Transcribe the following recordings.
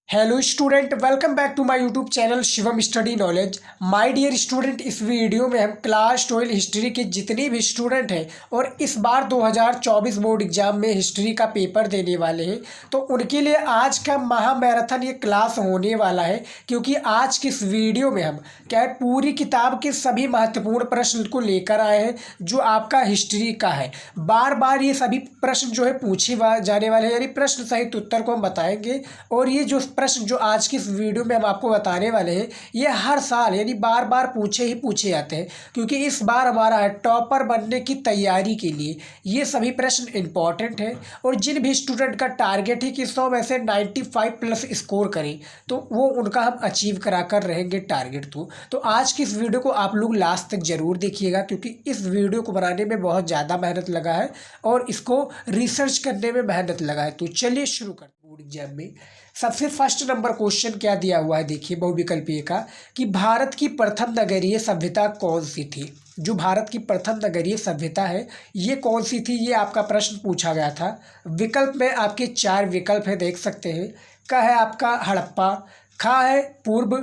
Hello student, welcome back to my YouTube channel Shivam study knowledge. My dear student, इस video में हम class 12 history के जितने भी स्टूडेंट हैं और इस बार 2024 बोर्ड एग्जाम में हिस्ट्री का पेपर देने वाले हैं, तो उनके लिए आज का महामैराथन ये क्लास होने वाला है। क्योंकि आज की इस वीडियो में हम क्या है, पूरी किताब के सभी महत्वपूर्ण प्रश्न को लेकर आए हैं जो आपका हिस्ट्री का है। बार बार ये सभी प्रश्न जो है पूछे जाने वाले हैं, यानी प्रश्न सहित उत्तर को हम बताएंगे। और ये जो प्रश्न जो आज की इस वीडियो में हम आपको बताने वाले हैं, ये हर साल यानी बार बार पूछे जाते हैं। क्योंकि इस बार हमारा है टॉपर बनने की तैयारी के लिए ये सभी प्रश्न इंपॉर्टेंट है। और जिन भी स्टूडेंट का टारगेट है कि 100 में से 95 प्लस स्कोर करें, तो वो उनका हम अचीव करा कर रहेंगे टारगेट। तो आज की इस वीडियो को आप लोग लास्ट तक जरूर देखिएगा, क्योंकि इस वीडियो को बनाने में बहुत ज़्यादा मेहनत लगा है और इसको रिसर्च करने में मेहनत लगा है। तो चलिए शुरू करते हैं। बोर्ड एग्जाम में सबसे फर्स्ट नंबर क्वेश्चन क्या दिया हुआ है, देखिए बहुविकल्पीय का, कि भारत की प्रथम नगरीय सभ्यता कौन सी थी। जो भारत की प्रथम नगरीय सभ्यता है ये कौन सी थी, ये आपका प्रश्न पूछा गया था। विकल्प में आपके 4 विकल्प है, देख सकते हैं। का है आपका हड़प्पा, खा है पूर्व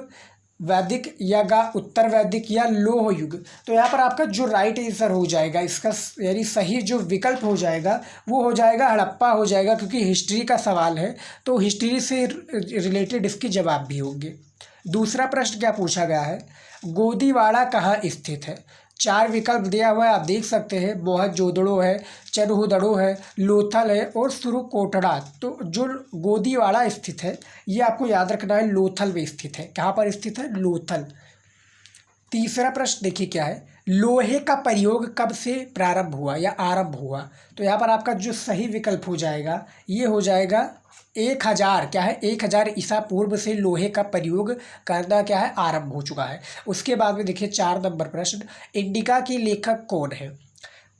वैदिक, या गा उत्तर वैदिक, या लोह युग। तो यहाँ पर आपका जो राइट आंसर हो जाएगा इसका, यानी सही जो विकल्प हो जाएगा वो हो जाएगा हड़प्पा हो जाएगा। क्योंकि हिस्ट्री का सवाल है तो हिस्ट्री से रिलेटेड इसके जवाब भी होंगे। दूसरा प्रश्न क्या पूछा गया है, गोदीवाड़ा कहाँ स्थित है। 4 विकल्प दिया हुआ है, आप देख सकते हैं। मोहनजोदड़ो है, चनहुदड़ो है, लोथल है और सुरुकोटड़ा। तो जो गोदीवाड़ा स्थित है ये आपको याद रखना है, लोथल में स्थित है। कहाँ पर स्थित है, लोथल। तीसरा प्रश्न देखिए क्या है, लोहे का प्रयोग कब से प्रारंभ हुआ या आरंभ हुआ। तो यहाँ पर आपका जो सही विकल्प हो जाएगा ये हो जाएगा 1000, क्या है 1000 ईसा पूर्व से लोहे का प्रयोग करना क्या है, आरंभ हो चुका है। उसके बाद में देखिए 4 नंबर प्रश्न, इंडिका की लेखक कौन है।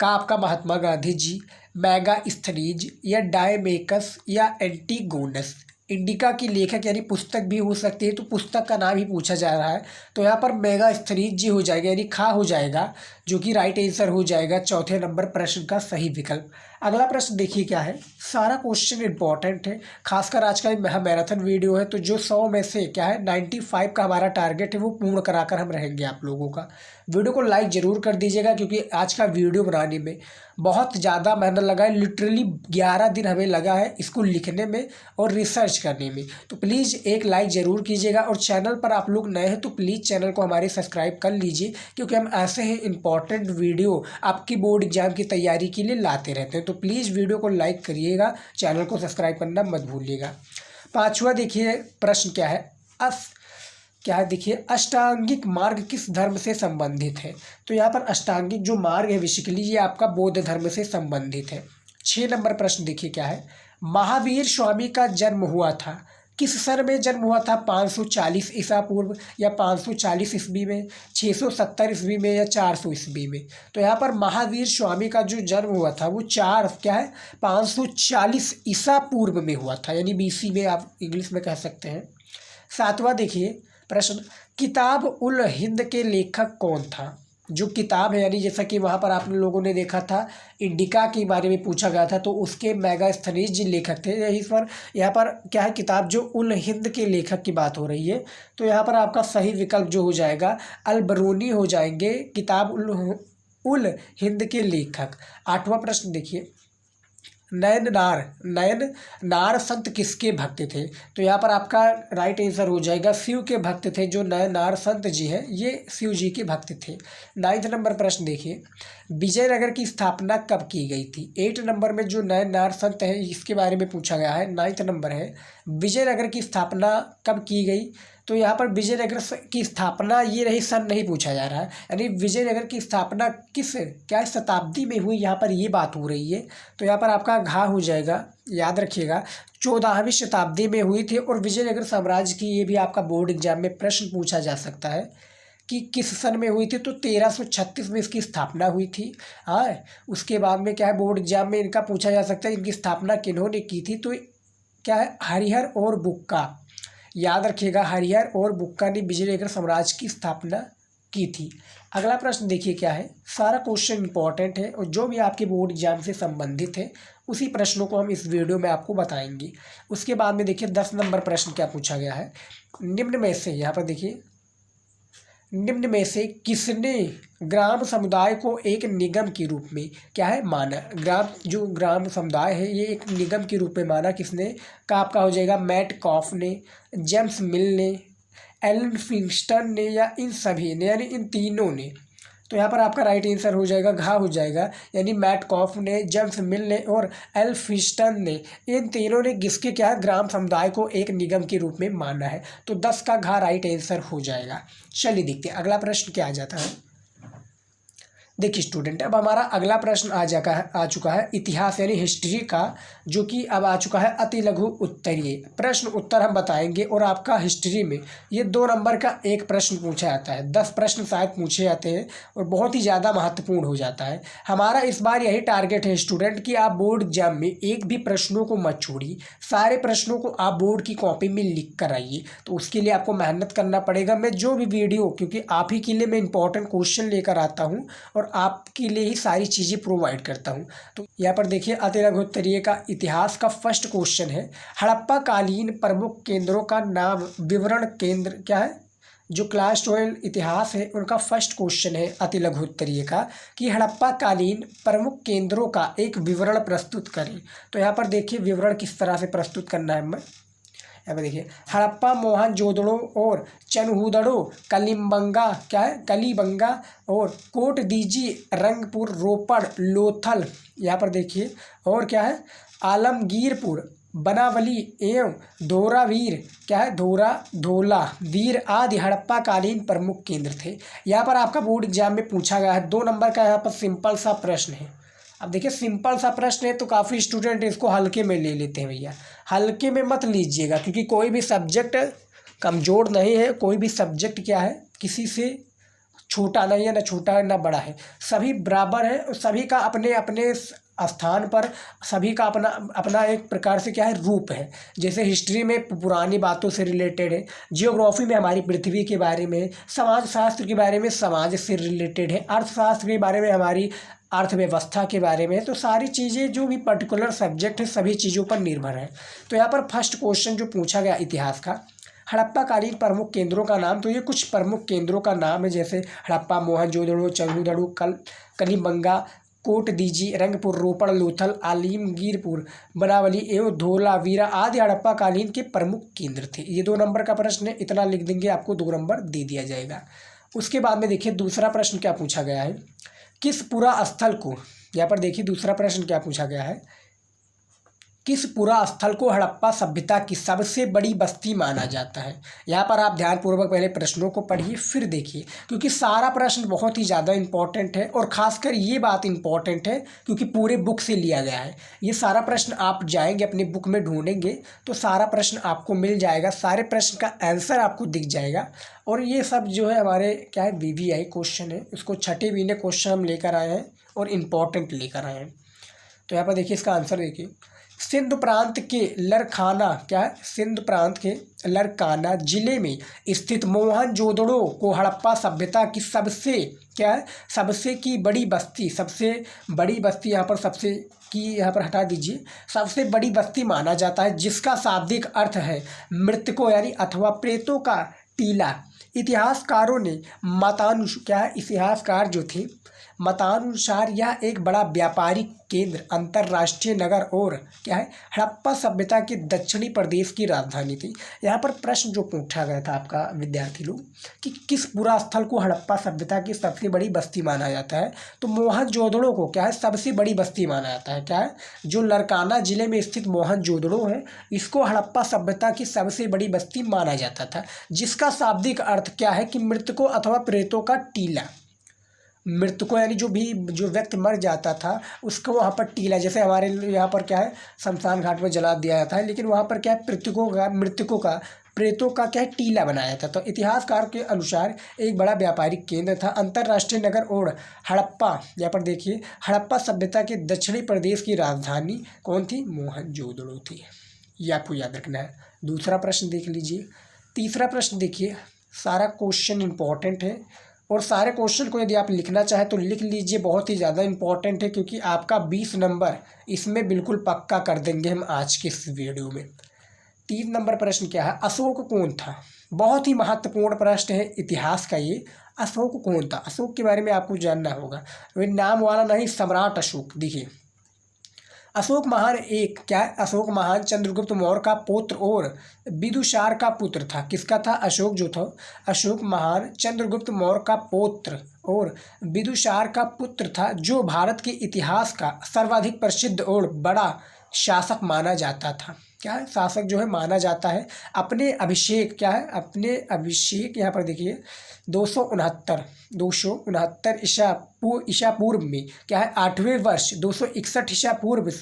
का आपका महात्मा गांधी जी, मैगास्थनीज, या डायमेकस, या एंटीगोनस। इंडिका की लेखक यानी पुस्तक भी हो सकती है, तो पुस्तक का नाम ही पूछा जा रहा है। तो यहाँ पर मैगास्थनीज जी हो जाएगा, यानी खा हो जाएगा, जो कि राइट आंसर हो जाएगा चौथे नंबर प्रश्न का सही विकल्प। अगला प्रश्न देखिए क्या है, सारा क्वेश्चन इंपॉर्टेंट है, खासकर आज का मैराथन वीडियो है। तो जो 100 में से क्या है 95 का हमारा टारगेट है वो पूर्ण कराकर हम रहेंगे आप लोगों का। वीडियो को लाइक ज़रूर कर दीजिएगा, क्योंकि आज का वीडियो बनाने में बहुत ज़्यादा मेहनत लगा है। लिटरली 11 दिन हमें लगा है इसको लिखने में और रिसर्च करने में। तो प्लीज़ एक लाइक ज़रूर कीजिएगा, और चैनल पर आप लोग नए हैं तो प्लीज़ चैनल को हमारे सब्सक्राइब कर लीजिए, क्योंकि हम ऐसे ही इंपॉर्टेंट वीडियो आपकी बोर्ड एग्जाम की तैयारी के लिए लाते रहते हैं। तो प्लीज़ वीडियो को लाइक करिएगा, चैनल को सब्सक्राइब करना मत भूलिएगा। पाँचवा देखिए प्रश्न क्या है, क्या है देखिए, अष्टांगिक मार्ग किस धर्म से संबंधित है। तो यहाँ पर अष्टांगिक जो मार्ग है बेसिकली ये आपका बौद्ध धर्म से संबंधित है। 6 नंबर प्रश्न देखिए क्या है, महावीर स्वामी का जन्म हुआ था किस सन में जन्म हुआ था। 540 ईसा पूर्व, या 540 ईस्वी में, 670 ईस्वी में, या 400 ईस्वी में। तो यहाँ पर महावीर स्वामी का जो जन्म हुआ था वो 540 ईसा पूर्व में हुआ था, यानी BC में आप इंग्लिश में कह सकते हैं। 7वां देखिए प्रश्न, किताब उल हिंद के लेखक कौन था। जो किताब है, यानी जैसा कि वहाँ पर आप लोगों ने देखा था इंडिका के बारे में पूछा गया था, तो उसके मैगास्थनीज जी लेखक थे। यही पर यहाँ पर क्या है, किताब जो उल हिंद के लेखक की बात हो रही है। तो यहाँ पर आपका सही विकल्प जो हो जाएगा अल बरूनी हो जाएंगे, किताब उल हिंद के लेखक। 8वां प्रश्न देखिए, नयन नार संत किसके भक्त थे। तो यहाँ पर आपका राइट आंसर हो जाएगा शिव के भक्त थे। जो नयन नार संत जी हैं ये शिव जी के भक्त थे। 9 नंबर प्रश्न देखिए, विजयनगर की स्थापना कब की गई थी। 8 नंबर में जो नयन नार संत है इसके बारे में पूछा गया है। 9 नंबर है, विजयनगर की स्थापना कब की गई। तो यहाँ पर विजयनगर की स्थापना ये रही, सन नहीं पूछा जा रहा है, यानी विजयनगर की स्थापना किस क्या शताब्दी में हुई, यहाँ पर ये बात हो रही है। तो यहाँ पर आपका घा हो जाएगा, याद रखिएगा 14वीं शताब्दी में हुई थी। और विजयनगर साम्राज्य की ये भी आपका बोर्ड एग्जाम में प्रश्न पूछा जा सकता है कि किस सन में हुई थी। तो 1336 में इसकी स्थापना हुई थी। हाँ, उसके बाद में क्या है, बोर्ड एग्जाम में इनका पूछा जा सकता है इनकी स्थापना किन्होंने की थी। तो क्या है, हरिहर और बुक्का, याद रखिएगा हरिहर और बुक्का ने विजयनगर साम्राज्य की स्थापना की थी। अगला प्रश्न देखिए क्या है, सारा क्वेश्चन इंपॉर्टेंट है और जो भी आपके बोर्ड एग्जाम से संबंधित है उसी प्रश्नों को हम इस वीडियो में आपको बताएंगे। उसके बाद में देखिए 10 नंबर प्रश्न क्या पूछा गया है, निम्न में से, यहाँ पर देखिए, निम्न में से किसने ग्राम समुदाय को एक निगम के रूप में क्या है माना। जो ग्राम समुदाय है ये एक निगम के रूप में माना किसने, का आपका हो जाएगा मैटकॉफ ने, जेम्स मिल ने, एलन फिंगस्टन ने, या इन सभी ने, यानी इन तीनों ने। तो यहाँ पर आपका राइट आंसर हो जाएगा घा हो जाएगा, यानी मैटकॉफ ने, जेम्स मिल ने और एल फिंगस्टन ने, इन तीनों ने किसके क्या ग्राम समुदाय को एक निगम के रूप में माना है। तो 10 का घा राइट आंसर हो जाएगा। चलिए देखते हैं अगला प्रश्न क्या आ जाता है। देखिए स्टूडेंट, अब हमारा अगला प्रश्न आ चुका है इतिहास यानी हिस्ट्री का, जो कि अब आ चुका है अति लघु उत्तरीय। प्रश्न उत्तर हम बताएंगे और आपका हिस्ट्री में ये 2 नंबर का एक प्रश्न पूछा जाता है। 10 प्रश्न शायद पूछे जाते हैं और बहुत ही ज़्यादा महत्वपूर्ण हो जाता है। हमारा इस बार यही टारगेट है स्टूडेंट कि आप बोर्ड एग्जाम में एक भी प्रश्नों को मत छोड़िए, सारे प्रश्नों को आप बोर्ड की कॉपी में लिख कर आइए। तो उसके लिए आपको मेहनत करना पड़ेगा। मैं जो भी वीडियो, क्योंकि आप ही के लिए मैं इंपॉर्टेंट क्वेश्चन लेकर आता हूँ और आपके लिए ही सारी चीज़ें प्रोवाइड करता हूँ। तो यहाँ पर देखिए अति लघु उत्तरीय का इतिहास का फर्स्ट क्वेश्चन है, हड़प्पा कालीन प्रमुख केंद्रों का नाम विवरण। केंद्र क्या है, जो क्लास 12 इतिहास है उनका फर्स्ट क्वेश्चन है अति लघु उत्तरीय का, कि हड़प्पा कालीन प्रमुख केंद्रों का एक विवरण प्रस्तुत करें। तो यहाँ पर देखिए विवरण किस तरह से प्रस्तुत करना है। मैं यहाँ पर देखिए हड़प्पा मोहनजोदड़ो और चनहूदड़ो कलिबंगा क्या है, कलिबंगा और कोटदीजी रंगपुर रोपड़ लोथल, यहाँ पर देखिए, और क्या है आलमगीरपुर बनावली एवं धोरावीर क्या है, धोला वीर आदि हड़प्पा कालीन प्रमुख केंद्र थे। यहाँ पर आपका बोर्ड एग्जाम में पूछा गया है 2 नंबर का। यहाँ पर सिंपल सा प्रश्न है। अब देखिए सिंपल सा प्रश्न है तो काफ़ी स्टूडेंट इसको हल्के में ले लेते हैं। भैया हल्के में मत लीजिएगा, क्योंकि कोई भी सब्जेक्ट कमज़ोर नहीं है, कोई भी सब्जेक्ट क्या है किसी से छोटा नहीं है, ना छोटा है ना बड़ा है, सभी बराबर है और सभी का अपने अपने स्थान पर सभी का अपना अपना एक प्रकार से क्या है रूप है। जैसे हिस्ट्री में पुरानी बातों से रिलेटेड है, जियोग्राफी में हमारी पृथ्वी के बारे में, समाज शास्त्र के बारे में समाज से रिलेटेड है, अर्थशास्त्र के बारे में हमारी अर्थव्यवस्था के बारे में। तो सारी चीज़ें जो भी पर्टिकुलर सब्जेक्ट है सभी चीज़ों पर निर्भर है। तो यहाँ पर फर्स्ट क्वेश्चन जो पूछा गया इतिहास का, हड़प्पा कालीन प्रमुख केंद्रों का नाम, तो ये कुछ प्रमुख केंद्रों का नाम है, जैसे हड़प्पा मोहनजोदड़ो चनहूदड़ो कलिबंगा कोटदीजी रंगपुर रोपड़ लोथल आलमगीरपुर बनावली एवं धोलावीरा आदि हड़प्पा कालीन के प्रमुख केंद्र थे। ये 2 नंबर का प्रश्न है, इतना लिख देंगे आपको 2 नंबर दे दिया जाएगा। उसके बाद में देखिए दूसरा प्रश्न क्या पूछा गया है, किस पुरा स्थल को, यहाँ पर देखिए दूसरा प्रश्न क्या पूछा गया है, किस पुरा स्थल को हड़प्पा सभ्यता की सबसे बड़ी बस्ती माना जाता है। यहाँ पर आप ध्यानपूर्वक पहले प्रश्नों को पढ़िए फिर देखिए, क्योंकि सारा प्रश्न बहुत ही ज़्यादा इंपॉर्टेंट है और ख़ासकर ये बात इंपॉर्टेंट है क्योंकि पूरे बुक से लिया गया है। ये सारा प्रश्न आप जाएंगे अपनी बुक में ढूंढेंगे तो सारा प्रश्न आपको मिल जाएगा, सारे प्रश्न का आंसर आपको दिख जाएगा। और ये सब जो है हमारे क्या है VVI क्वेश्चन है, उसको छठे महीने क्वेश्चन हम लेकर आए हैं और इम्पॉर्टेंट लेकर आए हैं। तो यहाँ पर देखिए इसका आंसर देखिए, सिंध प्रांत के लरखाना क्या है, सिंध प्रांत के लरकाना जिले में स्थित मोहनजोदड़ो को हड़प्पा सभ्यता की सबसे क्या है, सबसे की बड़ी बस्ती, सबसे बड़ी बस्ती यहाँ पर सबसे की यहाँ पर हटा दीजिए, सबसे बड़ी बस्ती माना जाता है, जिसका शाब्दिक अर्थ है मृतकों यानी अथवा प्रेतों का टीला। इतिहासकारों ने क्या है, इतिहासकार जो थे मतानुसार यह एक बड़ा व्यापारिक केंद्र, अंतर्राष्ट्रीय नगर और क्या है हड़प्पा सभ्यता के दक्षिणी प्रदेश की राजधानी थी। यहाँ पर प्रश्न जो पूछा गया था आपका विद्यार्थी लोग कि किस पुरा स्थल को हड़प्पा सभ्यता की सबसे बड़ी बस्ती माना जाता है, तो मोहनजोदड़ो को क्या है सबसे बड़ी बस्ती माना जाता है। क्या है, जो लरकाना जिले में स्थित मोहनजोदड़ो है इसको हड़प्पा सभ्यता की सबसे बड़ी बस्ती माना जाता था, जिसका शाब्दिक अर्थ क्या है कि मृतकों अथवा प्रेतों का टीला। मृतकों यानी जो व्यक्ति मर जाता था उसको वहाँ पर टीला, जैसे हमारे यहाँ पर क्या है शमशान घाट में जला दिया जाता है, लेकिन वहाँ पर क्या है मृतकों का प्रेतों का क्या है टीला बनाया था। तो इतिहासकार के अनुसार एक बड़ा व्यापारिक केंद्र था, अंतर्राष्ट्रीय नगर और हड़प्पा, यहाँ पर देखिए हड़प्पा सभ्यता के दक्षिणी प्रदेश की राजधानी कौन थी, मोहनजोदड़ो थी। ये आपको याद रखना है। दूसरा प्रश्न देख लीजिए। तीसरा प्रश्न देखिए, सारा क्वेश्चन इंपॉर्टेंट है और सारे क्वेश्चन को यदि आप लिखना चाहें तो लिख लीजिए, बहुत ही ज़्यादा इंपॉर्टेंट है, क्योंकि आपका 20 नंबर इसमें बिल्कुल पक्का कर देंगे हम आज के इस वीडियो में। 3 नंबर प्रश्न क्या है, अशोक कौन था? बहुत ही महत्वपूर्ण प्रश्न है इतिहास का ये। अशोक कौन था? अशोक के बारे में आपको जानना होगा। वे नाम वाला नहीं, सम्राट अशोक। देखिए, अशोक महान एक क्या है, अशोक महान चंद्रगुप्त मौर्य का पुत्र और विदुषार का पुत्र था। किसका था? अशोक जो था, अशोक महान चंद्रगुप्त मौर्य का पुत्र और विदुषार का पुत्र था, जो भारत के इतिहास का सर्वाधिक प्रसिद्ध और बड़ा शासक माना जाता था। क्या है? शासक जो है माना जाता है। अपने अभिषेक क्या है, अपने अभिषेक यहाँ पर देखिए 269 ईसा पूर्व में क्या है, 8वें वर्ष 261 ईसा पूर्व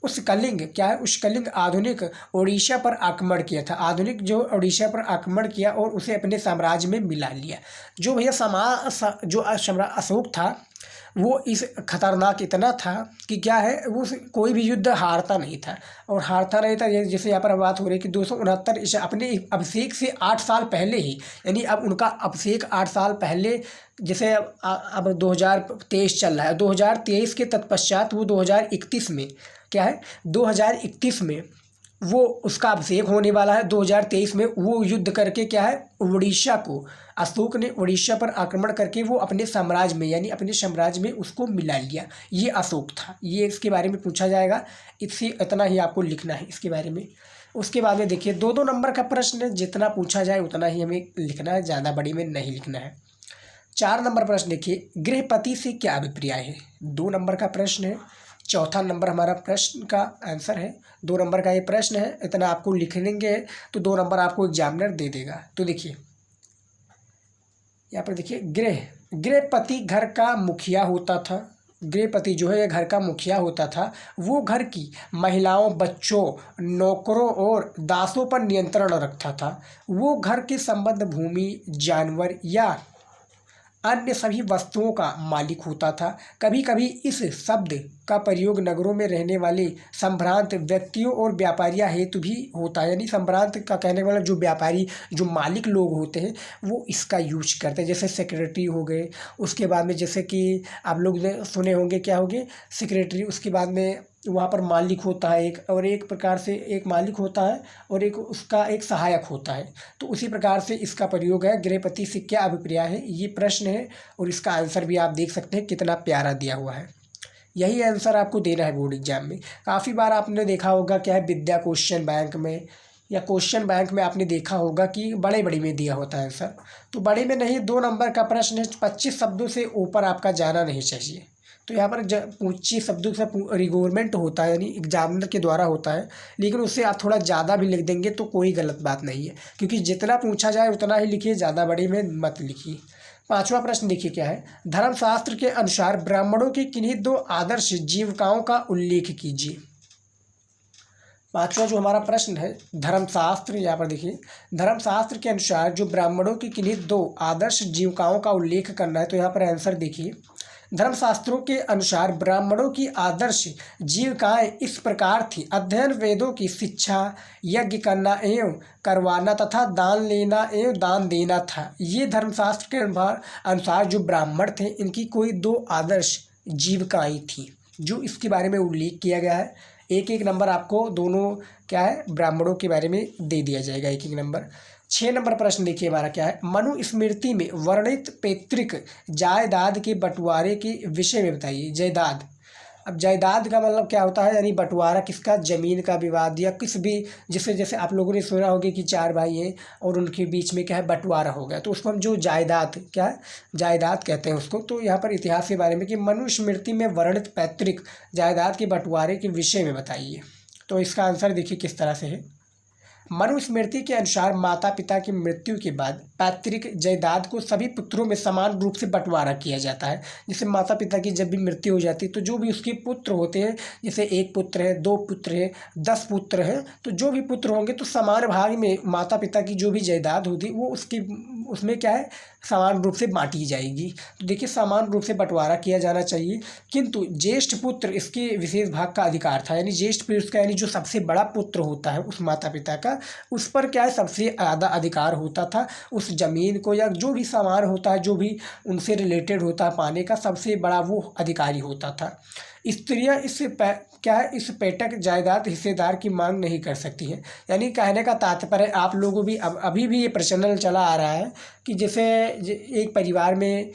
उस कलिंग क्या है, उस कलिंग आधुनिक उड़ीसा पर आक्रमण किया था। आधुनिक जो उड़ीसा पर आक्रमण किया और उसे अपने साम्राज्य में मिला लिया। जो भैया जो सम्राट अशोक था वो इस खतरनाक इतना था कि क्या है, वो कोई भी युद्ध हारता नहीं था। और हारता नहीं था, ये जैसे यहाँ पर बात हो रही है कि 269 ईसा अपने अभिषेक से 8 साल पहले ही, यानी अब उनका अभिषेक 8 साल पहले, जैसे अब 2023 चल रहा है, 2023 के तत्पश्चात वो 2031 में क्या है, 2031 में वो उसका अभिषेक होने वाला है। 2023 में वो युद्ध करके क्या है, उड़ीसा को, अशोक ने उड़ीसा पर आक्रमण करके वो अपने साम्राज्य में, यानी अपने साम्राज्य में उसको मिला लिया। ये अशोक था। ये इसके बारे में पूछा जाएगा, इससे इतना ही आपको लिखना है इसके बारे में। उसके बाद में देखिए 2-2 नंबर का प्रश्न है, जितना पूछा जाए उतना ही हमें लिखना है, ज़्यादा बड़ी में नहीं लिखना है। 4 नंबर प्रश्न देखिए, गृहपति से क्या अभिप्राय है? 2 नंबर का प्रश्न है। चौथा नंबर हमारा प्रश्न का आंसर है। 2 नंबर का ये प्रश्न है, इतना आपको लिख लेंगे तो 2 नंबर आपको एग्जामिनर दे देगा। तो देखिए यहाँ पर देखिए, गृहपति घर का मुखिया होता था। गृहपति जो है ये घर का मुखिया होता था। वो घर की महिलाओं, बच्चों, नौकरों और दासों पर नियंत्रण रखता था। वो घर के संबंध भूमि, जानवर या अन्य सभी वस्तुओं का मालिक होता था। कभी कभी इस शब्द का प्रयोग नगरों में रहने वाले संभ्रांत व्यक्तियों और व्यापारियों हेतु भी होता है। यानी संभ्रांत का कहने वाला जो व्यापारी, जो मालिक लोग होते हैं, वो इसका यूज करते हैं। जैसे सेक्रेटरी हो गए, उसके बाद में जैसे कि आप लोग सुने होंगे क्या होंगे, सेक्रेटरी, उसके बाद में वहाँ पर मालिक होता है एक, और एक प्रकार से एक मालिक होता है और एक उसका एक सहायक होता है। तो उसी प्रकार से इसका प्रयोग है। गृहपति से क्या अभिप्राय है, ये प्रश्न है, और इसका आंसर भी आप देख सकते हैं कितना प्यारा दिया हुआ है। यही आंसर आपको देना है बोर्ड एग्जाम में। काफ़ी बार आपने देखा होगा क्या है, विद्या क्वेश्चन बैंक में या क्वेश्चन बैंक में आपने देखा होगा कि बड़े में दिया होता है आंसर। तो बड़े में नहीं, 2 नंबर का प्रश्न है, 25 शब्दों से ऊपर आपका जाना नहीं चाहिए। तो यहाँ पर 25 शब्दों से रिक्वायरमेंट होता है, यानी एग्जामिनर के द्वारा होता है, लेकिन उससे आप थोड़ा ज़्यादा भी लिख देंगे तो कोई गलत बात नहीं है, क्योंकि जितना पूछा जाए उतना ही लिखिए, ज़्यादा बड़ी में मत लिखिए। 5वां प्रश्न देखिए क्या है, धर्मशास्त्र के अनुसार ब्राह्मणों की किन्हीं 2 आदर्श जीविकाओं का उल्लेख कीजिए। 5वां जो हमारा प्रश्न है, धर्मशास्त्र, यहाँ पर देखिए, धर्मशास्त्र के अनुसार जो ब्राह्मणों की किन्हीं 2 आदर्श जीविकाओं का उल्लेख करना है। तो यहाँ पर आंसर देखिए, धर्मशास्त्रों के अनुसार ब्राह्मणों की आदर्श जीविकाएं इस प्रकार थी: अध्ययन, वेदों की शिक्षा, यज्ञ करना एवं करवाना तथा दान लेना एवं दान देना था। ये धर्मशास्त्र के अनुसार जो ब्राह्मण थे, इनकी कोई 2 आदर्श जीविकाएं थी, जो इसके बारे में उल्लेख किया गया है। एक नंबर आपको दोनों क्या है, ब्राह्मणों के बारे में दे दिया जाएगा, एक नंबर। 6 नंबर प्रश्न देखिए हमारा क्या है, मनु स्मृति में वर्णित पैतृक जायदाद के बंटवारे के विषय में बताइए। जायदाद, अब जायदाद का मतलब क्या होता है, यानी बंटवारा किसका, ज़मीन का विवाद या किस भी, जैसे आप लोगों ने सुना होगा कि 4 भाई हैं और उनके बीच में क्या है, बंटवारा हो गया, तो उसको हम जो जायदाद क्या है, जायदाद कहते हैं उसको। तो यहाँ पर इतिहास के बारे में कि मनु स्मृति में वर्णित पैतृक जायदाद के बंटवारे के विषय में बताइए। तो इसका आंसर देखिए किस तरह से है। मनुस्मृति के अनुसार माता पिता की मृत्यु के बाद पैतृक जायदाद को सभी पुत्रों में समान रूप से बंटवारा किया जाता है। जैसे माता पिता की जब भी मृत्यु हो जाती है तो जो भी उसके पुत्र होते हैं, जैसे 1 पुत्र है, 2 पुत्र है, 10 पुत्र हैं, तो जो भी पुत्र होंगे तो समान भाग में माता पिता की जो भी जायदाद होती है वो उसकी उसमें क्या है समान रूप से बांटी जाएगी। तो देखिए समान रूप से बंटवारा किया जाना चाहिए, किंतु ज्येष्ठ पुत्र इसके विशेष भाग का अधिकार था। यानी ज्येष्ठ पुरुष का यानी जो सबसे बड़ा पुत्र होता है उस माता पिता का, उस पर क्या है सबसे ज़्यादा अधिकार होता था। उस ज़मीन को या जो भी सामान होता है, जो भी उनसे रिलेटेड होता है पाने का, सबसे बड़ा वो अधिकारी होता था। स्त्रियां क्या है इस पेटक जायदाद हिस्सेदार की मांग नहीं कर सकती हैं। यानी कहने का तात्पर्य आप लोगों भी अभी भी ये प्रचलन चला आ रहा है कि जैसे एक परिवार में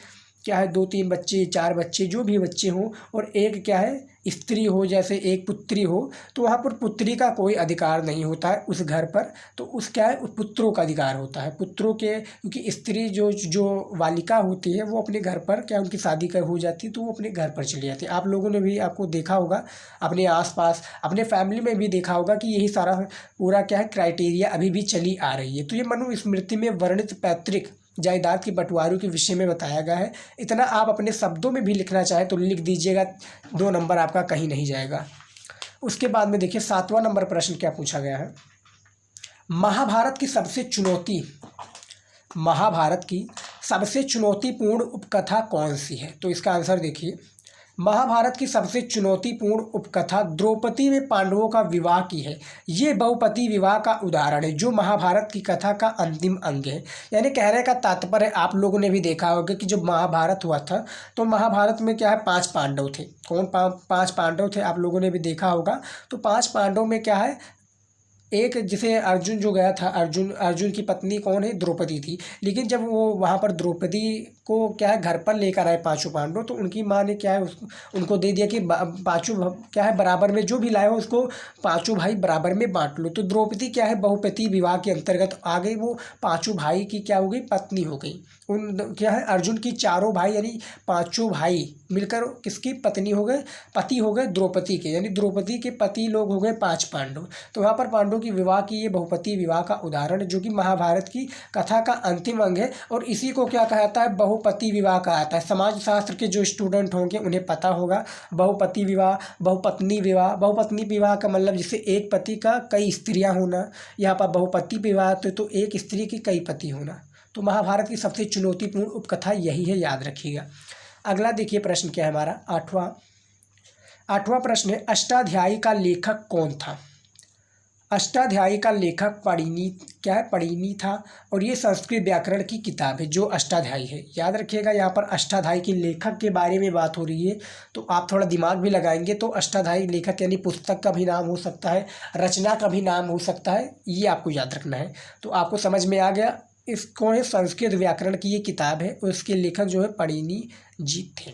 क्या है 2-3 बच्चे, 4 बच्चे, जो भी बच्चे हों, और एक क्या है स्त्री हो, जैसे एक पुत्री हो, तो वहाँ पर पुत्री का कोई अधिकार नहीं होता है उस घर पर। तो उस क्या है उस पुत्रों का अधिकार होता है, पुत्रों के, क्योंकि स्त्री जो बालिका होती है वो अपने घर पर क्या उनकी शादी कर हो जाती है तो वो अपने घर पर चली जाती है। आप लोगों ने भी आपको देखा होगा, अपने आसपास अपने फैमिली में भी देखा होगा कि यही सारा पूरा क्या है क्राइटेरिया अभी भी चली आ रही है। तो ये मनुस्मृति में वर्णित पैतृक जायदाद के बंटवारों के विषय में बताया गया है। इतना आप अपने शब्दों में भी लिखना चाहें तो लिख दीजिएगा, 2 नंबर आपका कहीं नहीं जाएगा। उसके बाद में देखिए 7वां नंबर प्रश्न क्या पूछा गया है, महाभारत की सबसे चुनौतीपूर्ण उपकथा कौन सी है। तो इसका आंसर देखिए, महाभारत की सबसे चुनौतीपूर्ण उपकथा द्रौपदी में पांडवों का विवाह की है। ये बहुपति विवाह का उदाहरण है जो महाभारत की कथा का अंतिम अंग है। यानी कहने का तात्पर्य आप लोगों ने भी देखा होगा कि जब महाभारत हुआ था तो महाभारत में क्या है 5 पांडव थे। कौन 5 पांडव थे आप लोगों ने भी देखा होगा। तो 5 पांडव में क्या है, एक जिसे अर्जुन जो गया था, अर्जुन की पत्नी कौन है, द्रौपदी थी। लेकिन जब वो वहाँ पर द्रौपदी को क्या है घर पर लेकर आए 5 पांडव, तो उनकी माँ ने क्या है उनको दे दिया कि 5 क्या है बराबर में जो भी लाए हो उसको 5 भाई बराबर में बांट लो। तो द्रौपदी क्या है बहुपति विवाह के अंतर्गत आ गई, वो 5 भाई की क्या हो गई पत्नी हो गई। उन क्या है अर्जुन की 4 भाई यानी 5 भाई मिलकर किसकी पत्नी हो गए, पति हो गए द्रौपदी के, यानी द्रौपदी के पति लोग हो गए 5 पांडव। तो वहाँ पर पांडवों की विवाह की ये बहुपति विवाह का उदाहरण जो कि महाभारत की कथा का अंतिम अंग है। और इसी को क्या कहता है, बहुपति विवाह कहा जाता है। समाज शास्त्र के जो स्टूडेंट होंगे उन्हें पता होगा बहुपति विवाह, बहुपत्नी विवाह। बहुपत्नी विवाह का मतलब जिससे एक पति का कई स्त्रियाँ होना, यहाँ पर बहुपति विवाह तो एक स्त्री की कई पति होना। तो महाभारत की सबसे चुनौतीपूर्ण उपकथा यही है, याद रखिएगा। अगला देखिए प्रश्न क्या है हमारा, 8वां प्रश्न है, अष्टाध्यायी का लेखक कौन था। अष्टाध्यायी का लेखक पढ़िनी था, और ये संस्कृत व्याकरण की किताब है जो अष्टाध्यायी है। याद रखिएगा यहाँ पर अष्टाध्यायी के लेखक के बारे में बात हो रही है, तो आप थोड़ा दिमाग भी लगाएंगे तो अष्टाध्यायी लेखक यानी पुस्तक का भी नाम हो सकता है, रचना का भी नाम हो सकता है, ये आपको याद रखना है। तो आपको समझ में आ गया, इसको है संस्कृत व्याकरण की ये किताब है और इसके लेखक जो है पढ़िनी जी थे।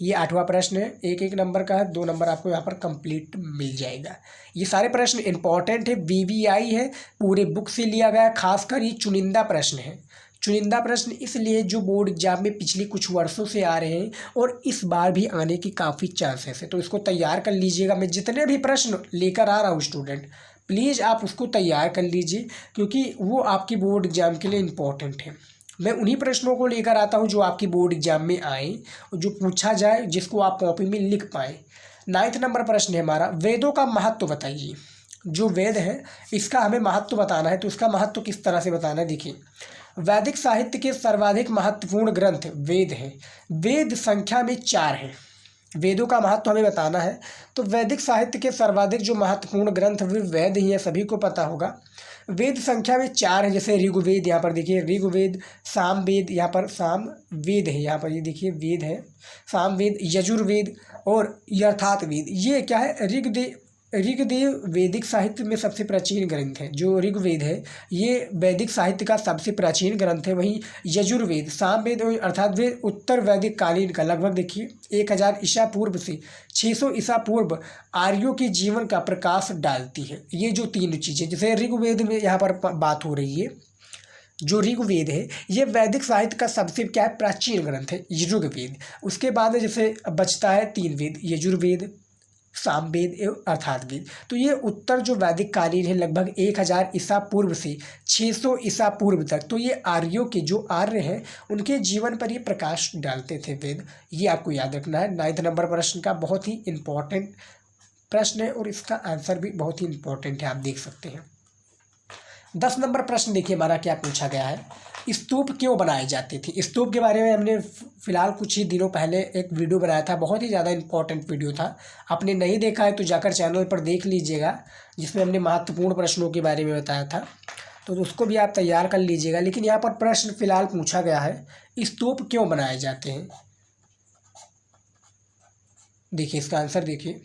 ये 8वां प्रश्न है, 1-1 नंबर का है, 2 नंबर आपको यहाँ पर कंप्लीट मिल जाएगा। ये सारे प्रश्न इंपॉर्टेंट है, VVI है, पूरे बुक से लिया गया है। खासकर ये चुनिंदा प्रश्न है। चुनिंदा प्रश्न इसलिए जो बोर्ड एग्जाम में पिछले कुछ वर्षों से आ रहे हैं और इस बार भी आने की काफ़ी चांसेस है, तो इसको तैयार कर लीजिएगा। मैं जितने भी प्रश्न लेकर आ रहा हूँ स्टूडेंट, प्लीज़ आप उसको तैयार कर लीजिए, क्योंकि वो आपकी बोर्ड एग्जाम के लिए इम्पोर्टेंट है। मैं उन्हीं प्रश्नों को लेकर आता हूँ जो आपकी बोर्ड एग्जाम में आए और जो पूछा जाए, जिसको आप कॉपी में लिख पाएँ। 9वां नंबर प्रश्न है हमारा, वेदों का महत्व बताइए। जो वेद है इसका हमें महत्व बताना है, तो इसका महत्व किस तरह से बताना है। देखिए, वैदिक साहित्य के सर्वाधिक महत्वपूर्ण ग्रंथ वेद हैं। वेद संख्या में 4 हैं। वेदों का महत्व हमें बताना है, तो वैदिक साहित्य के सर्वाधिक जो महत्वपूर्ण ग्रंथ वे वेद ही है, सभी को पता होगा। वेद संख्या में 4 है, जैसे ऋग्वेद, यहाँ पर देखिए ऋग्वेद, सामवेद, यहाँ पर सामवेद है, यहाँ पर ये देखिए वेद है, सामवेद, यजुर्वेद और यथार्थ वेद। ये क्या है, ऋग्वेद वैदिक साहित्य में सबसे प्राचीन ग्रंथ है। जो ऋग्वेद है ये वैदिक साहित्य का सबसे प्राचीन ग्रंथ है। वहीं यजुर्वेद, सामवेद और अर्थात वेद उत्तर वैदिक कालीन का, लगभग देखिए 1000 ईसा पूर्व से 600 ईसा पूर्व आर्यों के जीवन का प्रकाश डालती है। ये जो 3 चीज़ें, जैसे ऋग्वेद में यहाँ पर बात हो रही है, जो ऋग्वेद है ये वैदिक साहित्य का सबसे क्या है प्राचीन ग्रंथ है ऋग्वेद। उसके बाद जैसे बचता है 3 वेद, यजुर्वेद, सामवेद एवं अर्थात वेद। तो ये उत्तर जो वैदिक कालीन है, लगभग 1000 ईसा पूर्व से 600 ईसा पूर्व तक, तो ये आर्यों के जो आर्य हैं उनके जीवन पर ये प्रकाश डालते थे वेद। ये आपको याद रखना है। 9वां नंबर प्रश्न का बहुत ही इम्पोर्टेंट प्रश्न है और इसका आंसर भी बहुत ही इम्पोर्टेंट है, आप देख सकते हैं। 10 नंबर प्रश्न देखिए हमारा क्या पूछा गया है, स्तूप क्यों बनाए जाते थे? स्तूप के बारे में हमने फ़िलहाल कुछ ही दिनों पहले एक वीडियो बनाया था, बहुत ही ज़्यादा इम्पोर्टेंट वीडियो था। आपने नहीं देखा है तो जाकर चैनल पर देख लीजिएगा, जिसमें हमने महत्वपूर्ण प्रश्नों के बारे में बताया था, तो उसको भी आप तैयार कर लीजिएगा। लेकिन यहाँ पर प्रश्न फ़िलहाल पूछा गया है, स्तूप क्यों बनाए जाते हैं? देखिए इसका आंसर देखिए,